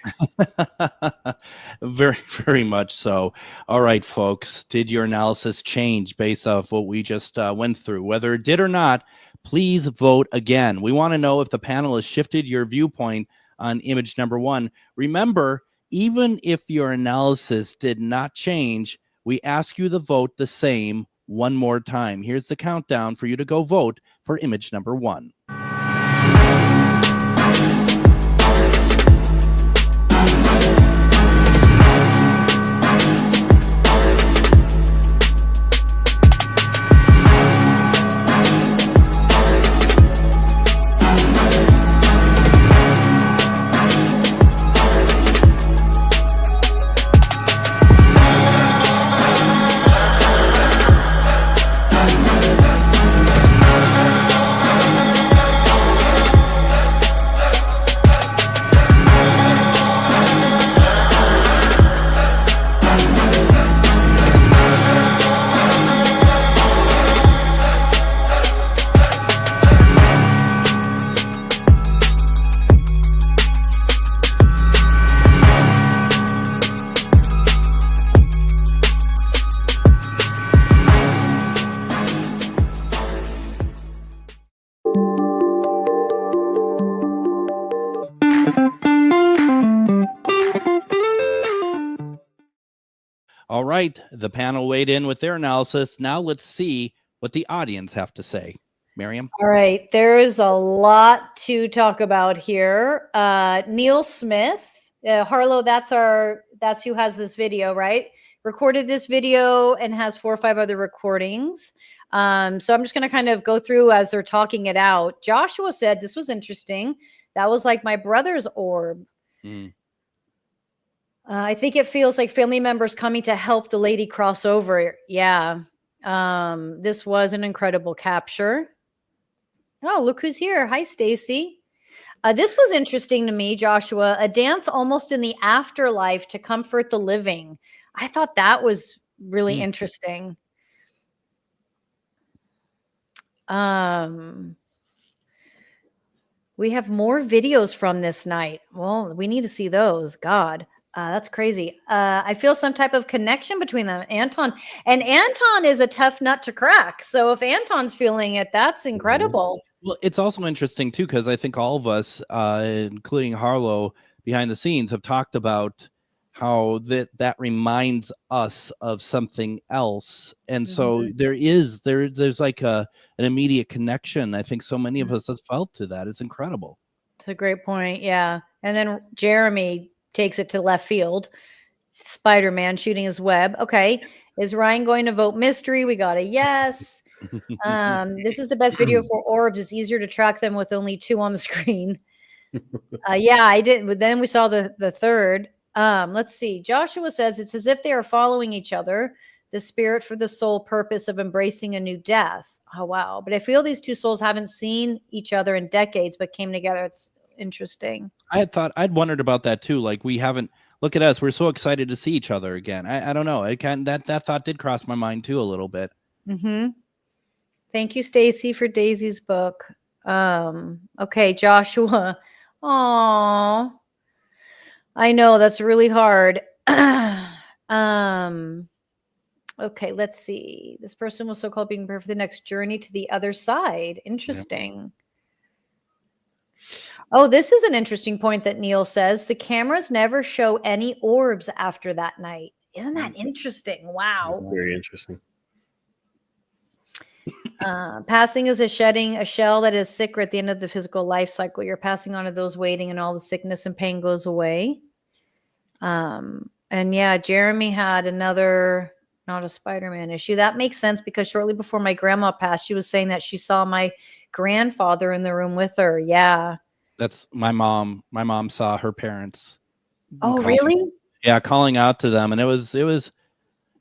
Very, very much so. All right, folks. Did your analysis change based off what we just went through? Whether it did or not, please vote again. We want to know if the panel has shifted your viewpoint on image number 1. Remember, even if your analysis did not change, we ask you to vote the same one more time. Here's the countdown for you to go vote for image number 1. All right, the panel weighed in with their analysis. Now let's see what the audience have to say. Miriam? All right, there is a lot to talk about here. Neil Smith, Harlow, that's who has this video, right? Recorded this video and has 4 or 5 other recordings. So I'm just going to kind of go through as they're talking it out. Joshua said, this was interesting. That was like my brother's orb. I think it feels like family members coming to help the lady cross over. Yeah. This was an incredible capture. Oh, look who's here. Hi, Stacy. This was interesting to me, Joshua. A dance almost in the afterlife to comfort the living. I thought that was really interesting. We have more videos from this night. Well, we need to see those. God. That's crazy. I feel some type of connection between them. Anton is a tough nut to crack. So if Anton's feeling it, that's incredible. Well, it's also interesting too, because I think all of us, including Harlow behind the scenes, have talked about how that reminds us of something else. And so there's like an immediate connection. I think so many of us have felt to that. It's incredible. It's a great point. Yeah. And then Jeremy takes it to left field. Spider-Man shooting his web. Okay. Is Ryan going to vote mystery? We got a yes. This is the best video for orbs. It's easier to track them with only 2 on the screen. Yeah, I did. But then we saw the third. Let's see. Joshua says it's as if they are following each other. the spirit for the sole purpose of embracing a new death. Oh, wow. But I feel these two souls haven't seen each other in decades, but came together. It's interesting. I'd wondered about that too. Like we haven't, look at us. We're so excited to see each other again. I don't know. That thought did cross my mind too a little bit. Mm-hmm. Thank you, Stacy, for Daisy's book. Okay, Joshua. Aw. I know that's really hard. Okay, let's see. This person was so called being prepared for the next journey to the other side. Interesting. Yep. Oh, this is an interesting point that Neil says. The cameras never show any orbs after that night. Isn't that interesting? Wow. Very interesting. Passing is shedding a shell that is sicker at the end of the physical life cycle. You're passing on to those waiting, and all the sickness and pain goes away. And yeah, Jeremy had another, not a Spider-Man issue. That makes sense because shortly before my grandma passed, she was saying that she saw my grandfather in the room with her. Yeah. That's my mom. My mom saw her parents. Oh, really? Yeah, calling out to them. And it was,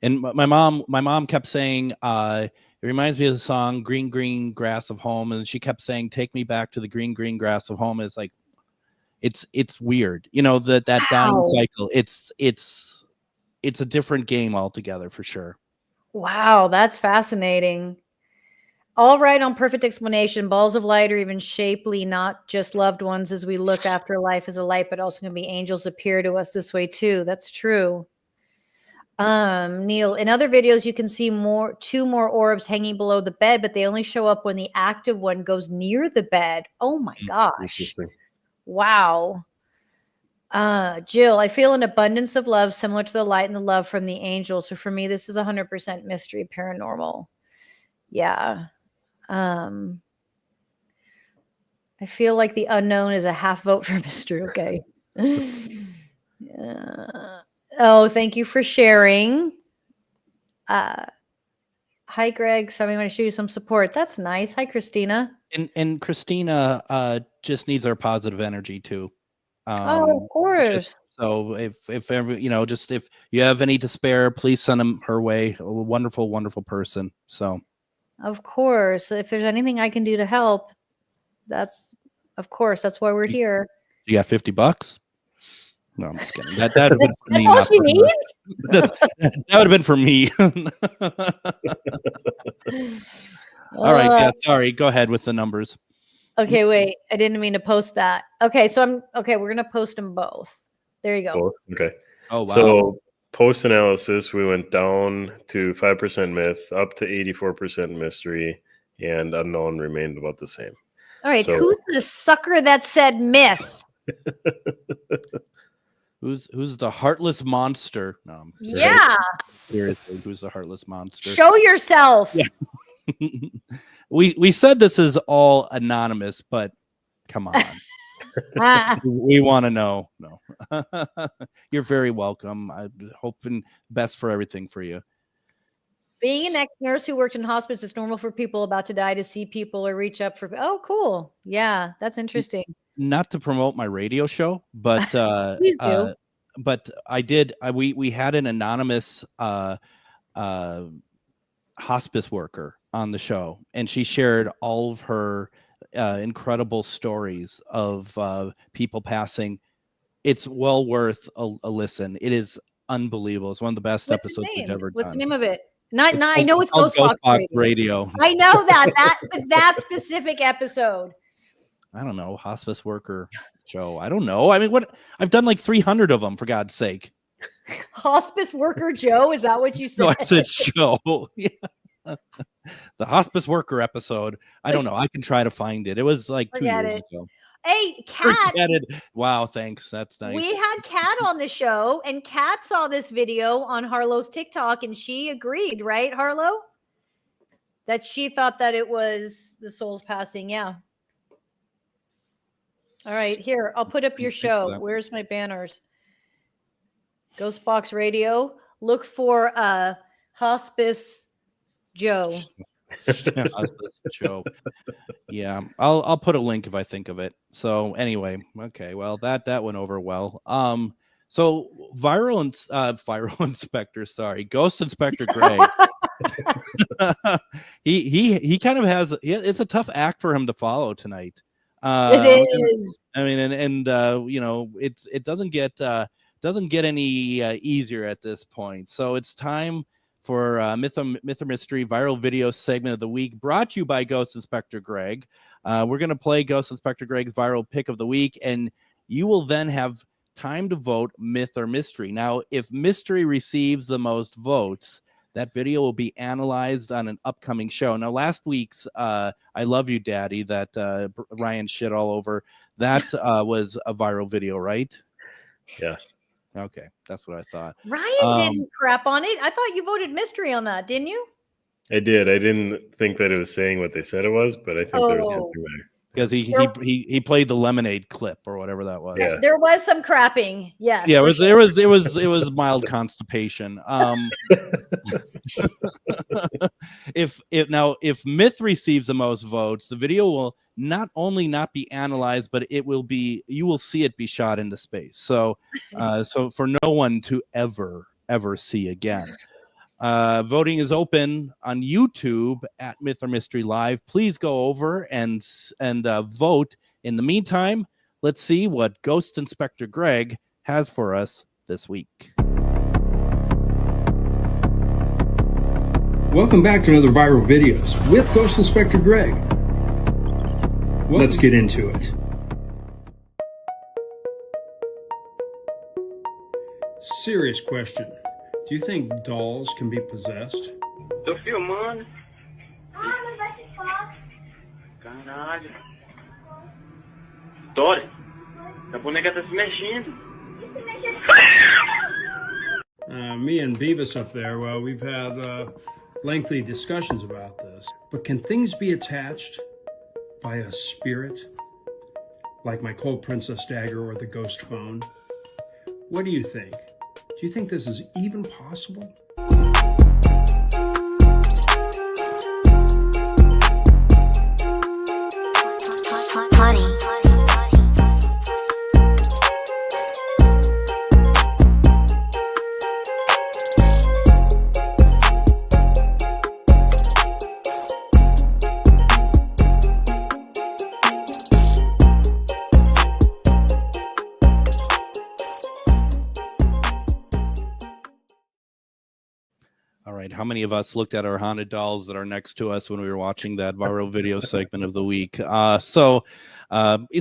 and my mom kept saying, it reminds me of the song Green, Green Grass of Home. And she kept saying, take me back to the green, green grass of home. It's like, it's weird. You know, that dying cycle. It's a different game altogether for sure. Wow, that's fascinating. All right, on perfect explanation. Balls of light are even shapely, not just loved ones as we look after life as a light, but also going to be angels appear to us this way too. That's true. Neil, in other videos, you can see two more orbs hanging below the bed, but they only show up when the active one goes near the bed. Oh my gosh. Wow. Jill, I feel an abundance of love similar to the light and the love from the angels. So for me, this is 100% mystery paranormal. Yeah. I feel like the unknown is a half vote for mystery. Okay. Oh, thank you for sharing. Hi, Greg. Somebody want to show you some support. That's nice. Hi, Christina. And Christina just needs our positive energy too. Oh, of course. So if ever, just if you have any despair, please send them her way. A wonderful, wonderful person. So, of course, if there's anything I can do to help, that's why we're here. You got $50? No, I'm just kidding. That would have been for me. That's all she needs? That would have been for me. All right. Yeah, sorry. Go ahead with the numbers. Okay, wait. I didn't mean to post that. Okay, so we're gonna post them both. There you go. Cool. Okay. Oh wow. So post analysis, we went down to 5% myth, up to 84% mystery, and unknown remained about the same. All right, so, who's the sucker that said myth? Who's the heartless monster? No, yeah. Seriously, who's the heartless monster? Show yourself. Yeah. We said this is all anonymous, but come on. We want to know. No. You're very welcome. I'm hoping best for everything for you. Being an ex-nurse who worked in hospice, it's normal for people about to die to see people or reach up for. Oh, cool. Yeah, that's interesting. Not to promote my radio show, but please do. But I did. We had an anonymous hospice worker on the show, and she shared all of her incredible stories of people passing. It's well worth a listen. It is unbelievable. It's one of the best episodes we've ever done. What's the name of it? I know it's Ghost Box Radio. I know that specific episode. I don't know, hospice worker show. I don't know. I mean, what I've done like 300 of them, for God's sake. Hospice worker Joe, is that what you said? No, I said show. Yeah. The hospice worker episode. I don't know. I can try to find it. It was like 2 years ago. Hey, Kat. Wow, thanks. That's nice. We had Kat on the show, and Kat saw this video on Harlow's TikTok, and she agreed, right, Harlow? That she thought that it was the souls passing. Yeah. All right, here. I'll put up your show. Where's my banners? Ghost Box Radio. Look for Hospice Joe. Hospice Joe. Yeah, I'll put a link if I think of it. So anyway, okay. Well, that went over well. So viral inspector, sorry, Ghost Inspector Greg. he kind of has. It's a tough act for him to follow tonight. It is. I mean, you know, it doesn't get any easier at this point. So it's time for Myth or Mystery viral video segment of the week, brought to you by Ghost Inspector Greg. We're gonna play Ghost Inspector Greg's viral pick of the week, and you will then have time to vote myth or mystery. Now, if mystery receives the most votes, that video will be analyzed on an upcoming show. Now, last week's I Love You, Daddy, that Ryan shit all over, that was a viral video, right? Yeah. Okay, that's what I thought. Ryan didn't crap on it. I thought you voted mystery on that, didn't you? I did. I didn't think that it was saying what they said it was, but I think there was something there. Because he played the lemonade clip or whatever that was. Yeah. There was some crapping. Yes. Yeah, it was mild constipation. If myth receives the most votes, the video will not only not be analyzed, but you will see it be shot into space. So so for no one to ever see again. Voting is open on YouTube at Myth or Mystery Live. Please go over and vote. In the meantime, let's see what Ghost Inspector Greg has for us this week. Welcome back to another Viral Videos with Ghost Inspector Greg. Let's get into it. Serious question. Do you think dolls can be possessed? Tô filmando. Não vai te falar. Caralho. Dora, a boneca tá se mexendo. Me and Beavis up there, well, we've had lengthy discussions about this. But can things be attached by a spirit? Like my Cold Princess dagger or the ghost phone? What do you think? Do you think this is even possible? All right, how many of us looked at our haunted dolls that are next to us when we were watching that viral video segment of the week?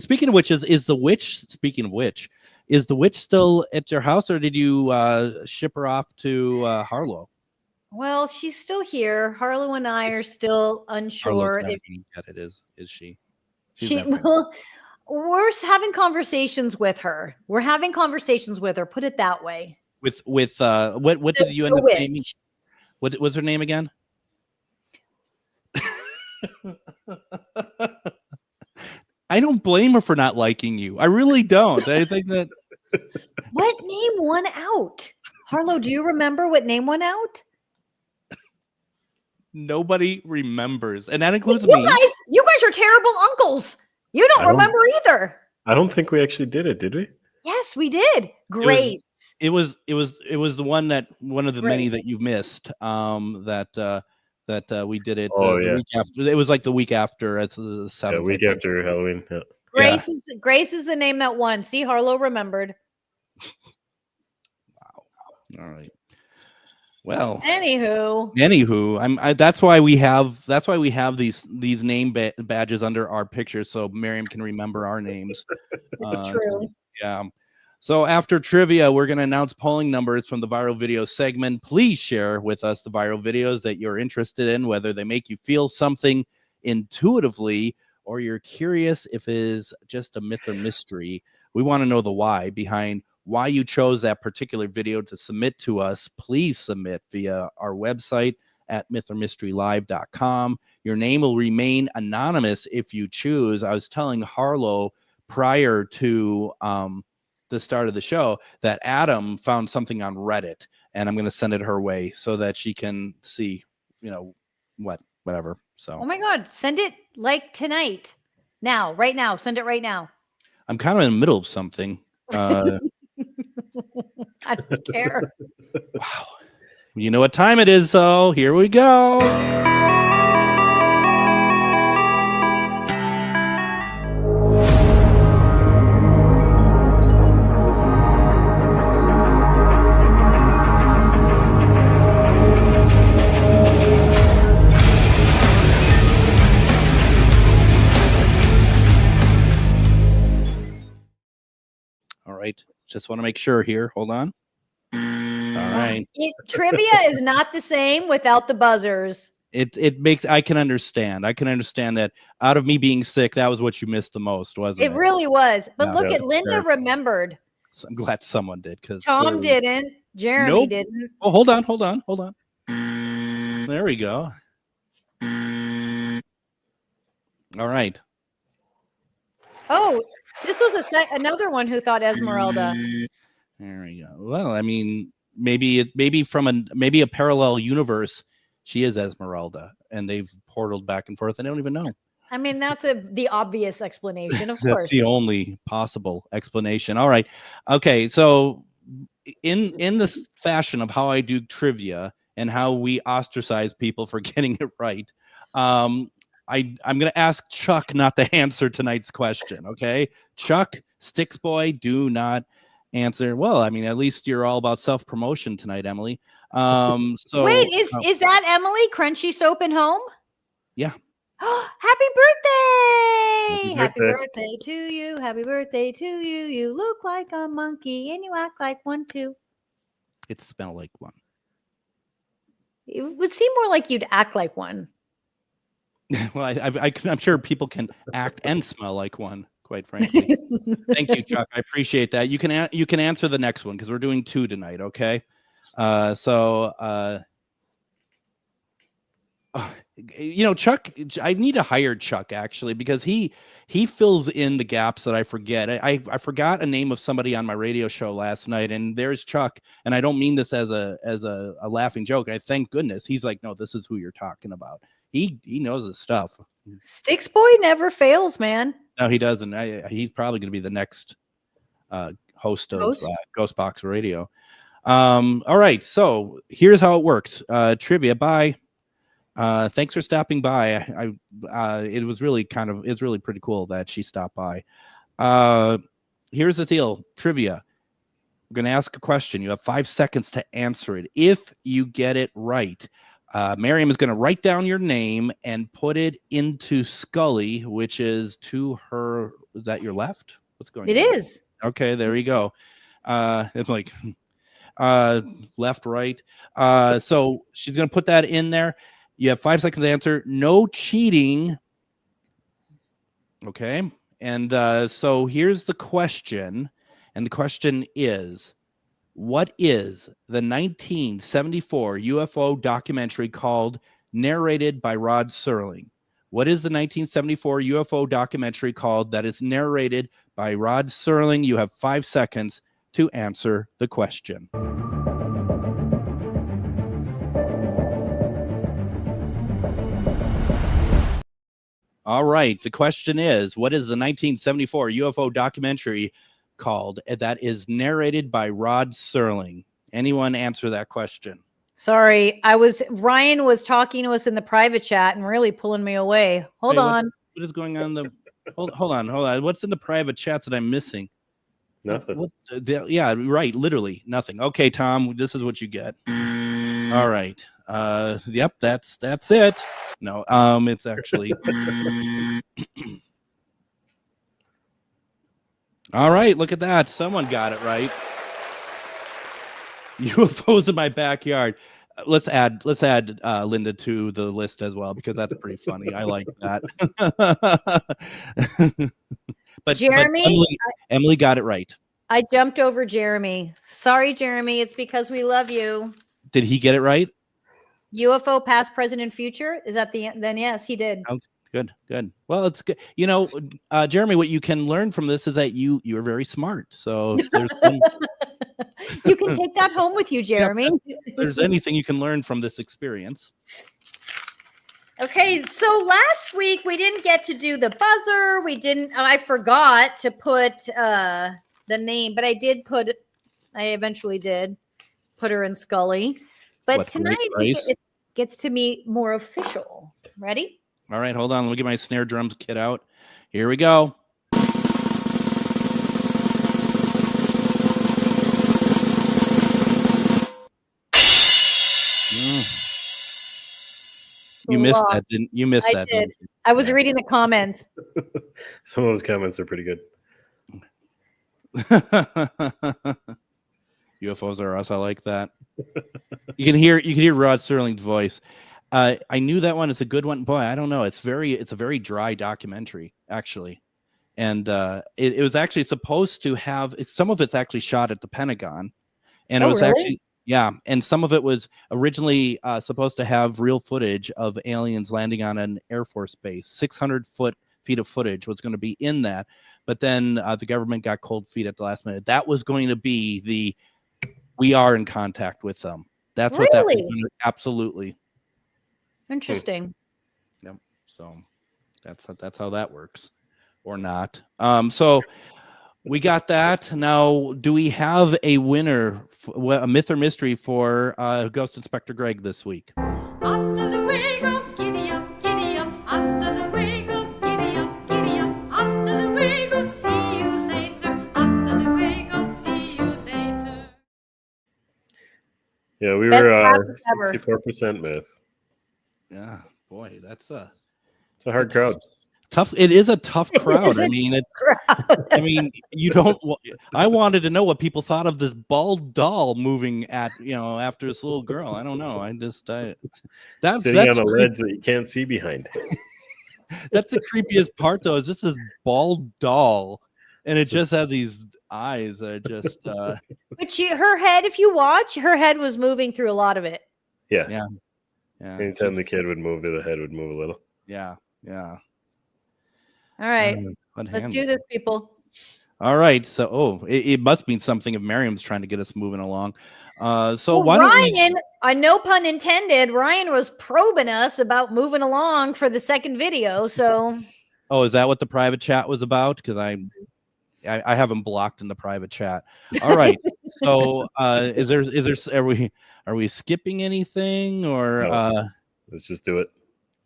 Speaking of which, is the witch? Speaking of which, is the witch still at your house, or did you ship her off to Harlow? Well, she's still here. Harlow and I are still unsure if it is she. Well, we're having conversations with her. We're having conversations with her. Put it that way. With what did you end up naming? What was her name again? I don't blame her for not liking you. I really don't. I think that. What name won out? Harlow, do you remember what name won out? Nobody remembers, and that includes me. You guys are terrible uncles. You don't remember either. I don't think we actually did it, did we? Yes, we did. Grace. It was the one of the many that you missed. That we did it. The week after. It was like the week after. It's the 7th. Yeah, week after Halloween. Yeah. Grace is the name that won. See, Harlow remembered. Wow. All right. Well. Anywho, that's why we have these name badges under our pictures, so Miriam can remember our names. It's true. Yeah. So after trivia, we're going to announce polling numbers from the viral video segment. Please share with us the viral videos that you're interested in, whether they make you feel something intuitively or you're curious if it is just a myth or mystery. We want to know the why behind why you chose that particular video to submit to us. Please submit via our website at mythormysterylive.com. Your name will remain anonymous if you choose. I was telling Harlow prior to the start of the show that Adam found something on Reddit, and I'm going to send it her way so that she can see, whatever. So, oh my God, send it like tonight. Right now, send it right now. I'm kind of in the middle of something. I don't care. Wow. You know what time it is, though. Here we go. All right. Just want to make sure here. Hold on. All right. Trivia is not the same without the buzzers. It makes I can understand that out of me being sick, that was what you missed the most, wasn't it? It really was. But Yeah. look Yeah, at Linda sure. remembered. So I'm glad someone did, because Tom didn't. Jeremy Nope. didn't. Oh, hold on. There we go. All right. Oh, this was another one who thought Esmeralda. There we go. Well, I mean, maybe from a parallel universe, she is Esmeralda, and they've portaled back and forth, and I don't even know. I mean, that's the obvious explanation, of That's course. the only possible explanation. All right. Okay. So in this fashion of how I do trivia and how we ostracize people for getting it right, I'm going to ask Chuck not to answer tonight's question. Okay. Chuck, Sticks Boy, do not answer. Well, I mean, at least you're all about self-promotion tonight, Emily. So wait, is that Emily Crunchy Soap and Home? Yeah. Happy birthday! Happy birthday. birthday to you! Happy birthday to you! You look like a monkey and you act like one too. It smelled like one. It would seem more like you'd act like one. Well, I'm sure people can act and smell like one, quite frankly. Thank you, Chuck. I appreciate that. You can answer the next one because we're doing 2 tonight. Okay. Chuck, I need to hire Chuck actually, because he fills in the gaps that I forget. I forgot a name of somebody on my radio show last night, and there's Chuck. And I don't mean this as a laughing joke. I thank goodness he's like, no, this is who you're talking about. He knows his stuff. Sticks Boy never fails, man. No, he doesn't. He's probably going to be the next host of Ghost Box Radio. All right, so here's how it works. Trivia. Bye. Thanks for stopping by. It was really it's really pretty cool that she stopped by. Here's the deal. Trivia. We're going to ask a question. You have 5 seconds to answer it. If you get it right, Miriam is going to write down your name and put it into Scully, which is to her. Is that your left? What's going on? It is. Okay, there you go. It's like left, right. So she's going to put that in there. You have 5 seconds to answer. No cheating. Okay. And so here's the question. And the question is, what is the 1974 UFO documentary called, narrated by Rod Serling? What is the 1974 UFO documentary called that is narrated by Rod Serling? You have 5 seconds to answer the question. All right. The question is, what is the 1974 UFO documentary called that is narrated by Rod Serling? Anyone answer that question? Sorry, Ryan was talking to us in the private chat and really pulling me away. Hold on. What is going on? Hold on. What's in the private chats that I'm missing? Nothing. Yeah, right. Literally nothing. Okay, Tom, this is what you get. All right. Yep, that's it. No, it's actually. All right, look at that. Someone got it right. UFOs in my backyard. Let's add Linda to the list as well, because that's pretty funny. I like that. but Jeremy, Emily got it right. I jumped over Jeremy. Sorry, Jeremy. It's because we love you. Did he get it right? UFO past, present, and future. Is that the end? Then yes, he did. Oh, good. Well, it's good. Jeremy, what you can learn from this is that you are very smart. So if there's you can take that home with you, Jeremy. If there's anything you can learn from this experience. Okay, so last week we didn't get to do the buzzer. I forgot to put the name, but I eventually did put her in Scully. But What, tonight Grace? it gets to be more official. Ready? All right, hold on. Let me get my snare drums kit out. Here we go. You missed that, didn't you? Missed I that, did. didn't you? I was reading the comments. Some of those comments are pretty good. UFOs are us. I like that. You can hear Rod Serling's voice. I knew that one is a good one. Boy, I don't know. It's a very dry documentary, actually. And it was actually supposed to have some of it's actually shot at the Pentagon. And it was really? actually, yeah. And some of it was originally supposed to have real footage of aliens landing on an Air Force base. 600 feet of footage was going to be in that. But then the government got cold feet at the last minute. That was going to be we are in contact with them. That's what that was Really? going to, absolutely. Interesting. Yep. So that's how that works, or not. So we got that. Now, do we have a winner, a myth or mystery for Ghost Inspector Greg this week? Hasta luego, giddy up, giddy up. Hasta luego, giddy up, giddy up. Hasta luego, see you later. Hasta luego, see you later. Yeah, we Best were practice ever. 64% myth. Yeah, boy, It's a hard crowd. tough. It is a tough crowd. is a I mean, crowd. I mean, you don't. I wanted to know what people thought of this bald doll moving after this little girl. I don't know. That's Sitting on a ledge that you can't see behind. That's the creepiest part, though. Is this bald doll, and it just had these eyes that are just. But her head, if you watch, her head was moving through a lot of it. Yeah. Yeah. Anytime the kid would move, the head would move a little. Yeah. All right. Let's do this, people. All right. So, it must mean something if Miriam's trying to get us moving along. So well, why Ryan, no pun intended, Ryan was probing us about moving along for the second video. So. Oh, is that what the private chat was about? Because I haven't blocked in the private chat. All right. So, are we skipping anything or? No. Let's just do it.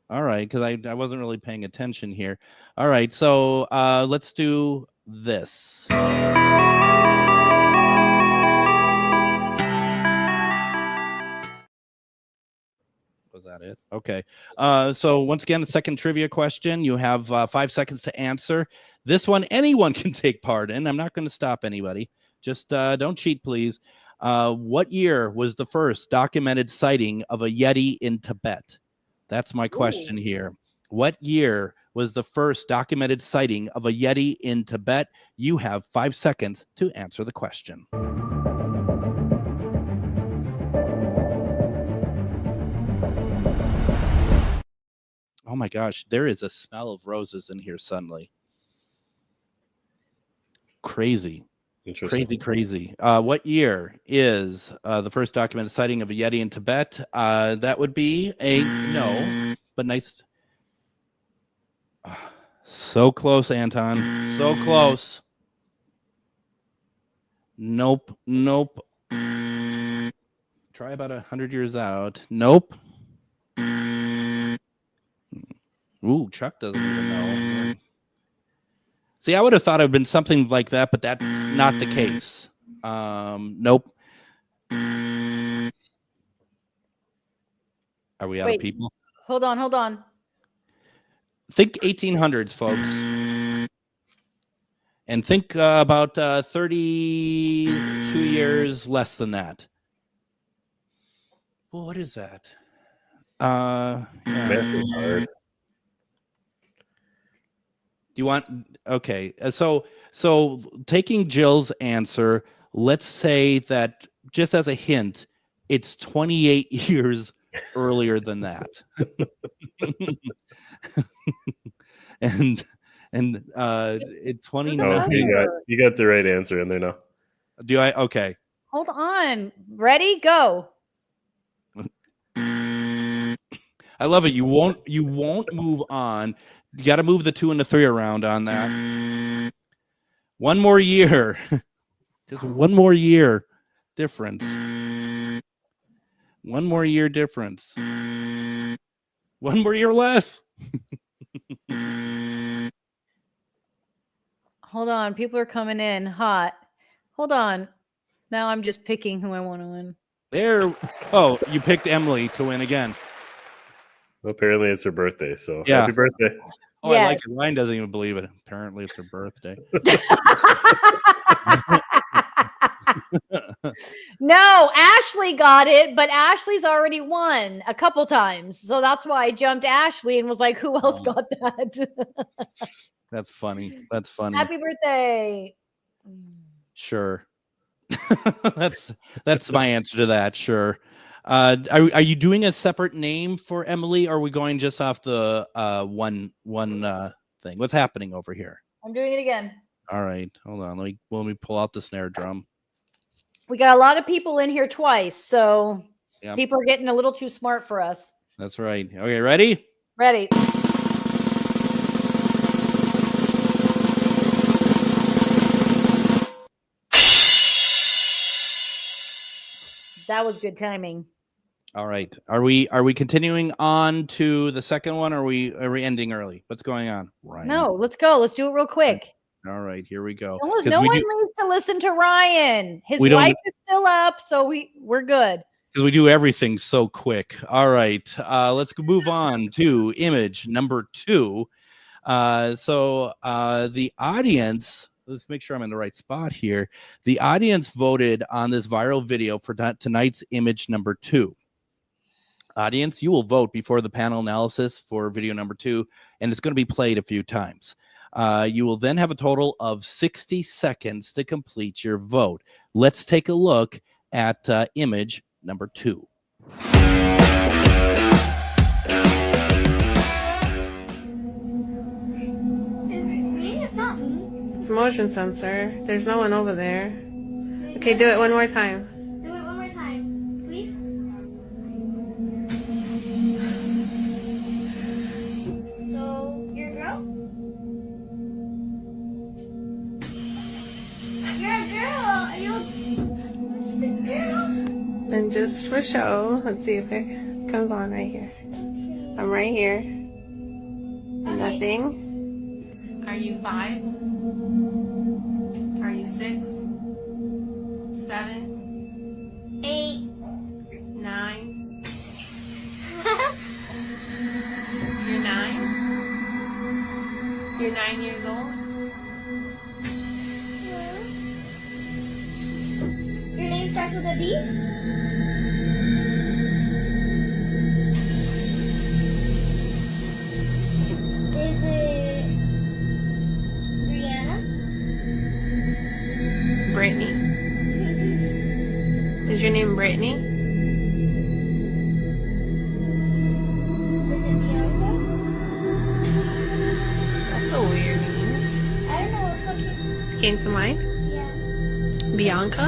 All right, because I wasn't really paying attention here. All right, so let's do this. Was that it? Okay. So once again, the second trivia question. You have 5 seconds to answer. This one, anyone can take part in. I'm not going to stop anybody. Just don't cheat, please. What year was the first documented sighting of a Yeti in Tibet? That's my question here. What year was the first documented sighting of a Yeti in Tibet? You have 5 seconds to answer the question. Oh my gosh, there is a smell of roses in here suddenly. Crazy. Crazy. What year is the first documented sighting of a Yeti in Tibet? That would be a no, but nice. So close, Anton. So close. Nope. Try about 100 years out. Nope. Ooh, Chuck doesn't even know. See, I would have thought it would have been something like that, but that's not the case. Nope. Are we out of people? Hold on. Think 1800s, folks. And think about 32 years less than that. Well, what is that? Math is hard. Do you want? Okay, so taking Jill's answer, let's say that just as a hint, it's 28 years earlier than that. and it's 29. Okay, you got the right answer in there now. Do I? Okay. Hold on. Ready? Go. I love it. You won't move on. You got to move the 2 and the 3 around on that. One more year. Just one more year difference. One more year difference. One more year less. Hold on. People are coming in hot. Hold on. Now I'm just picking who I want to win. There. Oh, you picked Emily to win again. Well, apparently it's her birthday, so Yeah. happy birthday. Oh, I like Yes. it. Ryan doesn't even believe it. Apparently it's her birthday. No, Ashley got it, but Ashley's already won a couple times. So that's why I jumped Ashley and was like, who else got that? That's funny. That's funny. Happy birthday. Sure. that's my answer to that. Sure. Are you doing a separate name for Emily? Or are we going just off the one thing? What's happening over here? I'm doing it again. All right, hold on. Let me pull out the snare drum. We got a lot of people in here twice, so Yeah, people are getting a little too smart for us. that's right. Okay, ready? Ready. That was good timing. All right. Are we continuing on to the second one? Or are we ending early? What's going on? Ryan. No, let's go. Let's do it real quick. All right, here we go. No, 'Cause no we one do- needs to listen to Ryan. His We don't- wife is still up, so we're good. because we do everything so quick. All right, let's move on to image number 2. So the audience, let's make sure I'm in the right spot here. The audience voted on this viral video for tonight's image number 2. Audience, you will vote before the panel analysis for video number 2, and it's going to be played a few times. You will then have a total of 60 seconds to complete your vote. Let's take a look at image number 2. It's a motion sensor. There's no one over there. Okay, do it one more time. Do it one more time, please. So, you're a girl? You're a girl! Are you She's a girl! And just for show, let's see if it comes on right here. I'm right here. Nothing. Are you 5? Are you 6? 7? 8. 9? You're 9? You're 9 years old? Your name starts with a B? Is it Brianna? Brittany. Is your name Brittany? Is it Bianca? That's a weird name. I don't know what fucking. Came to mind? Yeah. Bianca?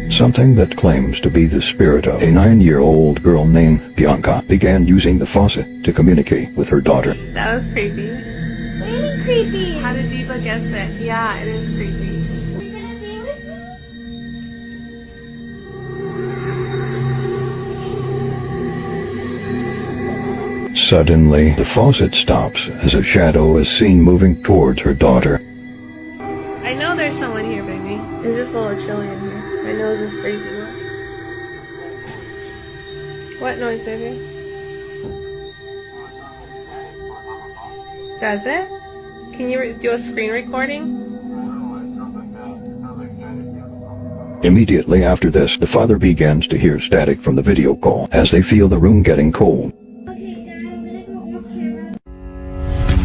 Something that claims to be the spirit of a 9-year-old girl named Bianca began using the faucet to communicate with her daughter. That was creepy. What do you mean creepy? How did Deepa guess it? Yeah, it is creepy. Are you gonna be with me? Suddenly, the faucet stops as a shadow is seen moving towards her daughter. I know there's someone here, baby. It's just a little chilly in here. My nose is freezing up. What noise, baby? Does it? Can you do a screen recording? Immediately after this, the father begins to hear static from the video call as they feel the room getting cold. Okay, Dad, I'm gonna go off camera.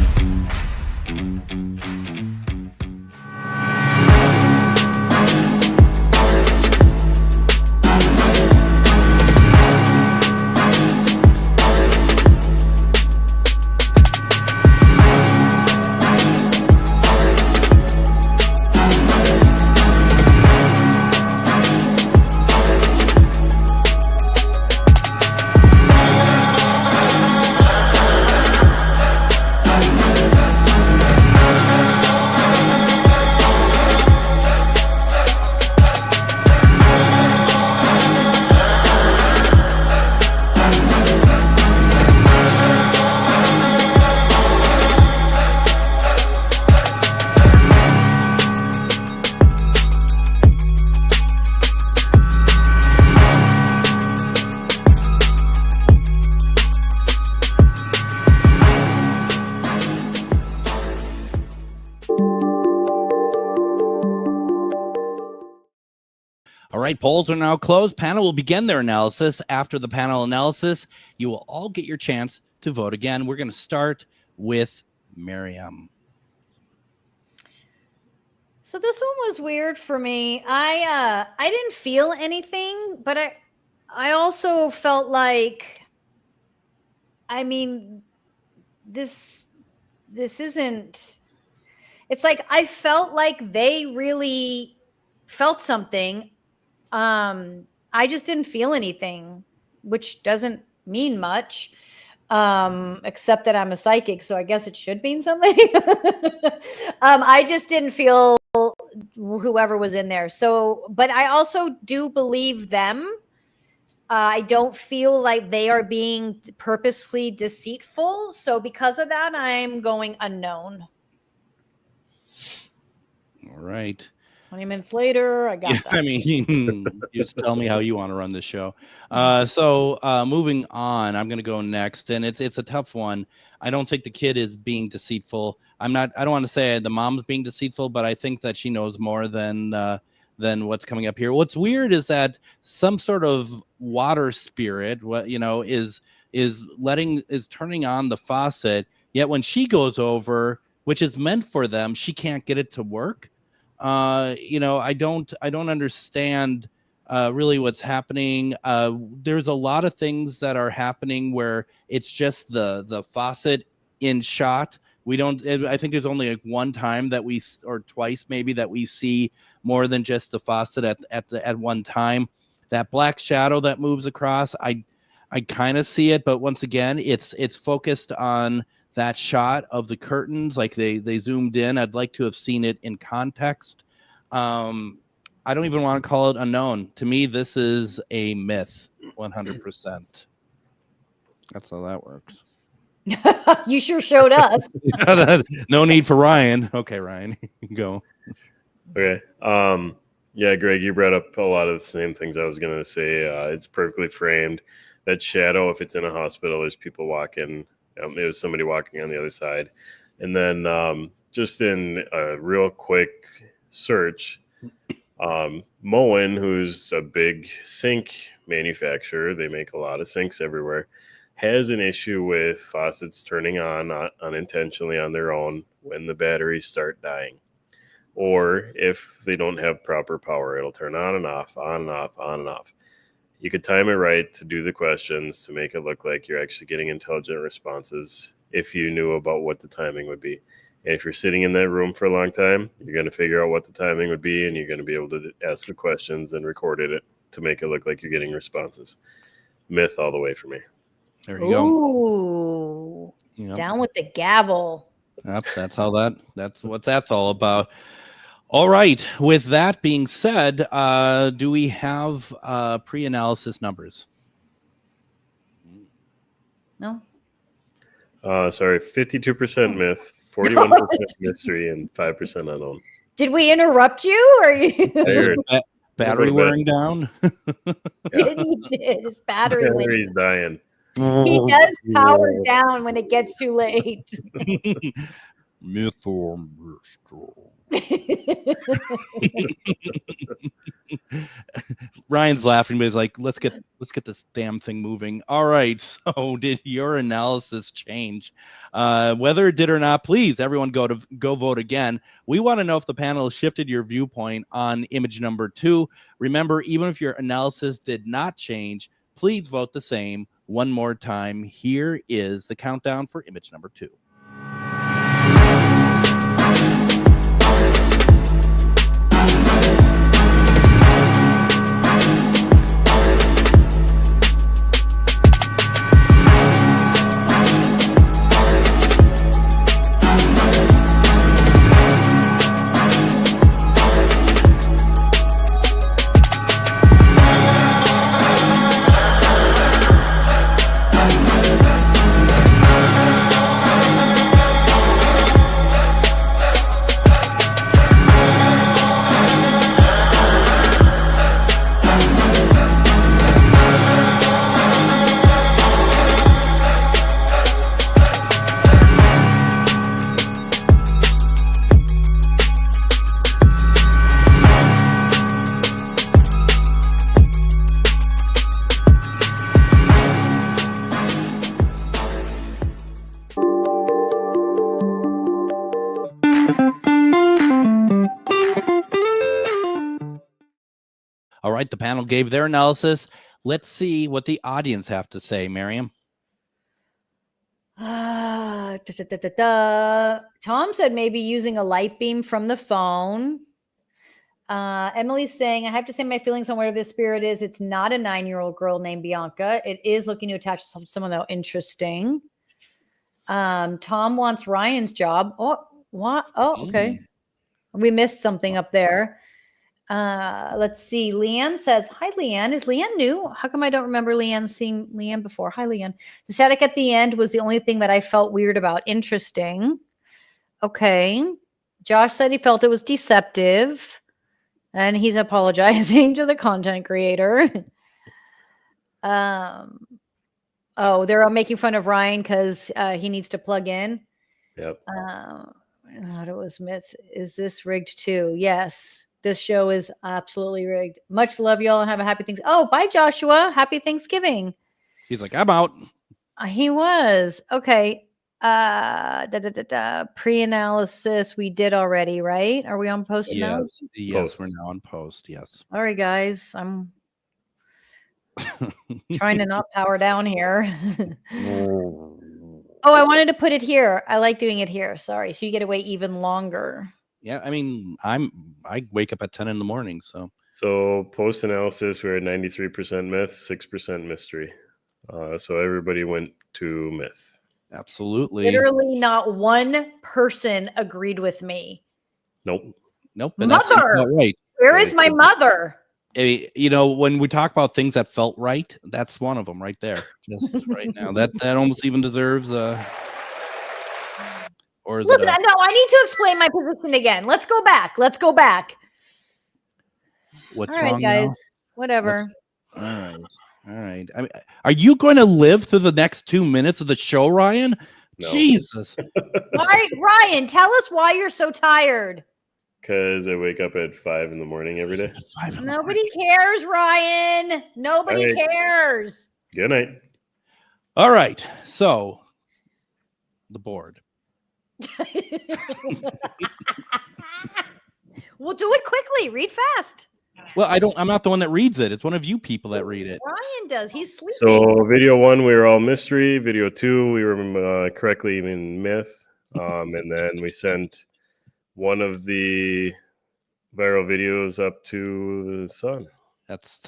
right, polls are now closed. Panel will begin their analysis. After the panel analysis, you will all get your chance to vote again. We're going to start with Miriam. So this one was weird for me. I didn't feel anything, but I also felt like, I mean, this isn't, it's like I felt like they really felt something. I just didn't feel anything, which doesn't mean much, except that I'm a psychic, so I guess it should mean something. I just didn't feel whoever was in there. So, but I also do believe them. I don't feel like they are being purposely deceitful. So because of that, I'm going unknown. All right. 20 minutes later, I got that. I mean, just tell me how you want to run this show. So moving on, I'm going to go next, and it's a tough one. I don't think the kid is being deceitful. I don't want to say the mom's being deceitful, but I think that she knows more than what's coming up here. What's weird is that some sort of water spirit, is turning on the faucet. Yet when she goes over, which is meant for them, she can't get it to work. I don't understand really what's happening. There's a lot of things that are happening where it's just the faucet in shot. I think there's only like one time or twice maybe that we see more than just the faucet at one time. That black shadow that moves across, I kind of see it, but once again, it's focused on that shot of the curtains, like they zoomed in. I'd like to have seen it in context. I don't even want to call it unknown. To me, this is a myth, 100%. That's how that works. You sure showed us. No need for Ryan. Okay, Ryan, go. Okay. Yeah, Greg, you brought up a lot of the same things I was going to say. It's perfectly framed. That shadow, if it's in a hospital, there's people walking. It was somebody walking on the other side. And then just in a real quick search, Moen, who's a big sink manufacturer, they make a lot of sinks everywhere, has an issue with faucets turning on unintentionally on their own when the batteries start dying. Or if they don't have proper power, it'll turn on and off, on and off, on and off. You could time it right to do the questions to make it look like you're actually getting intelligent responses if you knew about what the timing would be. And if you're sitting in that room for a long time, you're going to figure out what the timing would be, and you're going to be able to ask the questions and record it to make it look like you're getting responses. Myth all the way for me. There you go. Ooh, yep. Down with the gavel. Yep, that's what that's all about. All right. With that being said, do we have pre-analysis numbers? No. Sorry, 52% myth, 41% mystery, and 5% unknown. Did we interrupt you? Or you? Battery wearing down? Yeah. He did. His battery's dying. He does power down when it gets too late. Myth or mystery? Ryan's laughing, but he's like, let's get this damn thing moving. All right. So did your analysis change? Whether it did or not, please, everyone go vote again. We want to know if the panel shifted your viewpoint on image number 2. Remember, even if your analysis did not change, please vote the same one more time. Here is the countdown for image number 2. right, the panel gave their analysis. Let's see what the audience have to say, Miriam. Tom said maybe using a light beam from the phone. Emily's saying, I have to say my feelings on where this spirit is. It's not a 9-year-old girl named Bianca. It is looking to attach to someone though. Interesting. Tom wants Ryan's job. Oh, what? Oh, okay. We missed something up there. Let's see. Leanne says, hi, Leanne. Is Leanne new? How come I don't remember seeing Leanne before? Hi, Leanne. The static at the end was the only thing that I felt weird about. Interesting. Okay. Josh said he felt it was deceptive. And he's apologizing to the content creator. Oh, they're all making fun of Ryan because he needs to plug in. Yep. It was myth. Is this rigged too? Yes. This show is absolutely rigged. Much love, y'all, and have a happy Thanksgiving. Oh, bye, Joshua. Happy Thanksgiving. He's like, I'm out. He was. Okay. Pre-analysis we did already, right? Are we on post analysis? Yes, we're now on post. Yes. All right, guys. I'm trying to not power down here. Oh, I wanted to put it here. I like doing it here. Sorry. So you get to wait even longer. Yeah, I mean, I wake up at 10 in the morning, so post analysis, we're at 93% myth, 6% mystery. So everybody went to myth. Absolutely. Literally not one person agreed with me. Nope. Mother, right. Where is my mother? You know, when we talk about things that felt right, that's one of them right there. Just right now. That almost even deserves or is Listen, no, I need to explain my position again. Let's go back. What's All right, wrong guys. now? Whatever. All right. I mean, are you going to live through the next 2 minutes of the show, Ryan? No. Jesus. Why, Ryan, tell us why you're so tired. Because I wake up at 5 in the morning every day. Nobody cares, Ryan. Nobody cares. Good night. All right. So the board. We'll do it quickly. Read fast. Well, I'm not the one that reads it. It's one of you people that read it. Ryan does. He's sleeping. So video 1, we were all mystery. Video 2, we were correctly in myth. And then we sent one of the viral videos up to the sun. That's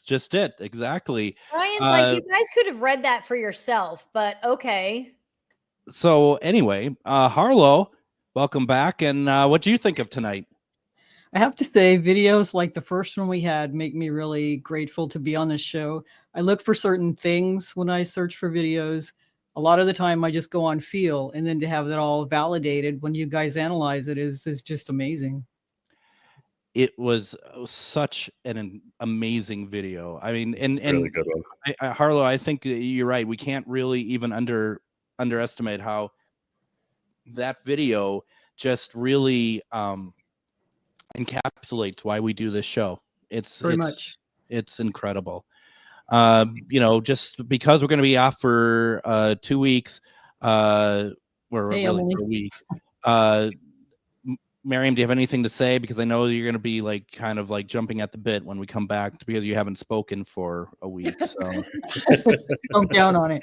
just it. Exactly. Ryan's like, you guys could have read that for yourself, but okay. So anyway, Harlow, welcome back. And what do you think of tonight? I have to say, videos like the first one we had make me really grateful to be on this show. I look for certain things when I search for videos. A lot of the time I just go on feel, and then to have that all validated when you guys analyze it is just amazing. It was such an amazing video. I mean, and really good one. Harlow, I think you're right. We can't really even underestimate how that video just really encapsulates why we do this show. It's incredible. You know, just because we're going to be off for 2 weeks, we're really for a week. Miriam, do you have anything to say? Because I know you're going to be like kind of like jumping at the bit when we come back because you haven't spoken for a week. So don't count on it.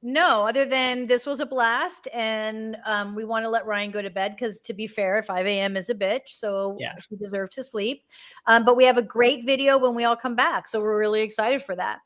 No, other than this was a blast, and we want to let Ryan go to bed because, to be fair, 5 a.m. is a bitch, so he deserves to sleep. But we have a great video when we all come back, so we're really excited for that.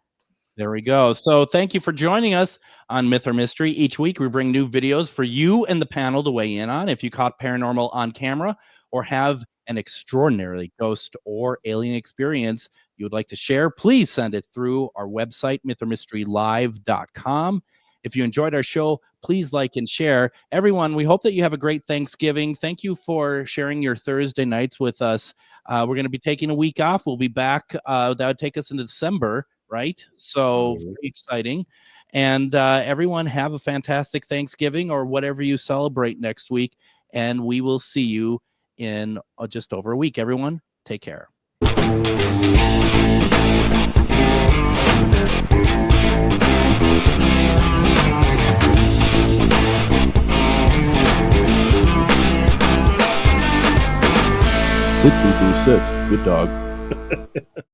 There we go. So thank you for joining us on Myth or Mystery. Each week we bring new videos for you and the panel to weigh in on. If you caught paranormal on camera or have an extraordinary ghost or alien experience you would like to share, please send it through our website, mythormysterylive.com. If you enjoyed our show, please like and share. Everyone, we hope that you have a great Thanksgiving. Thank you for sharing your Thursday nights with us. We're going to be taking a week off. We'll be back. That would take us into December, right? So very exciting. And everyone have a fantastic Thanksgiving or whatever you celebrate next week. And we will see you in just over a week. Everyone, take care. Ooh. 6. Good dog.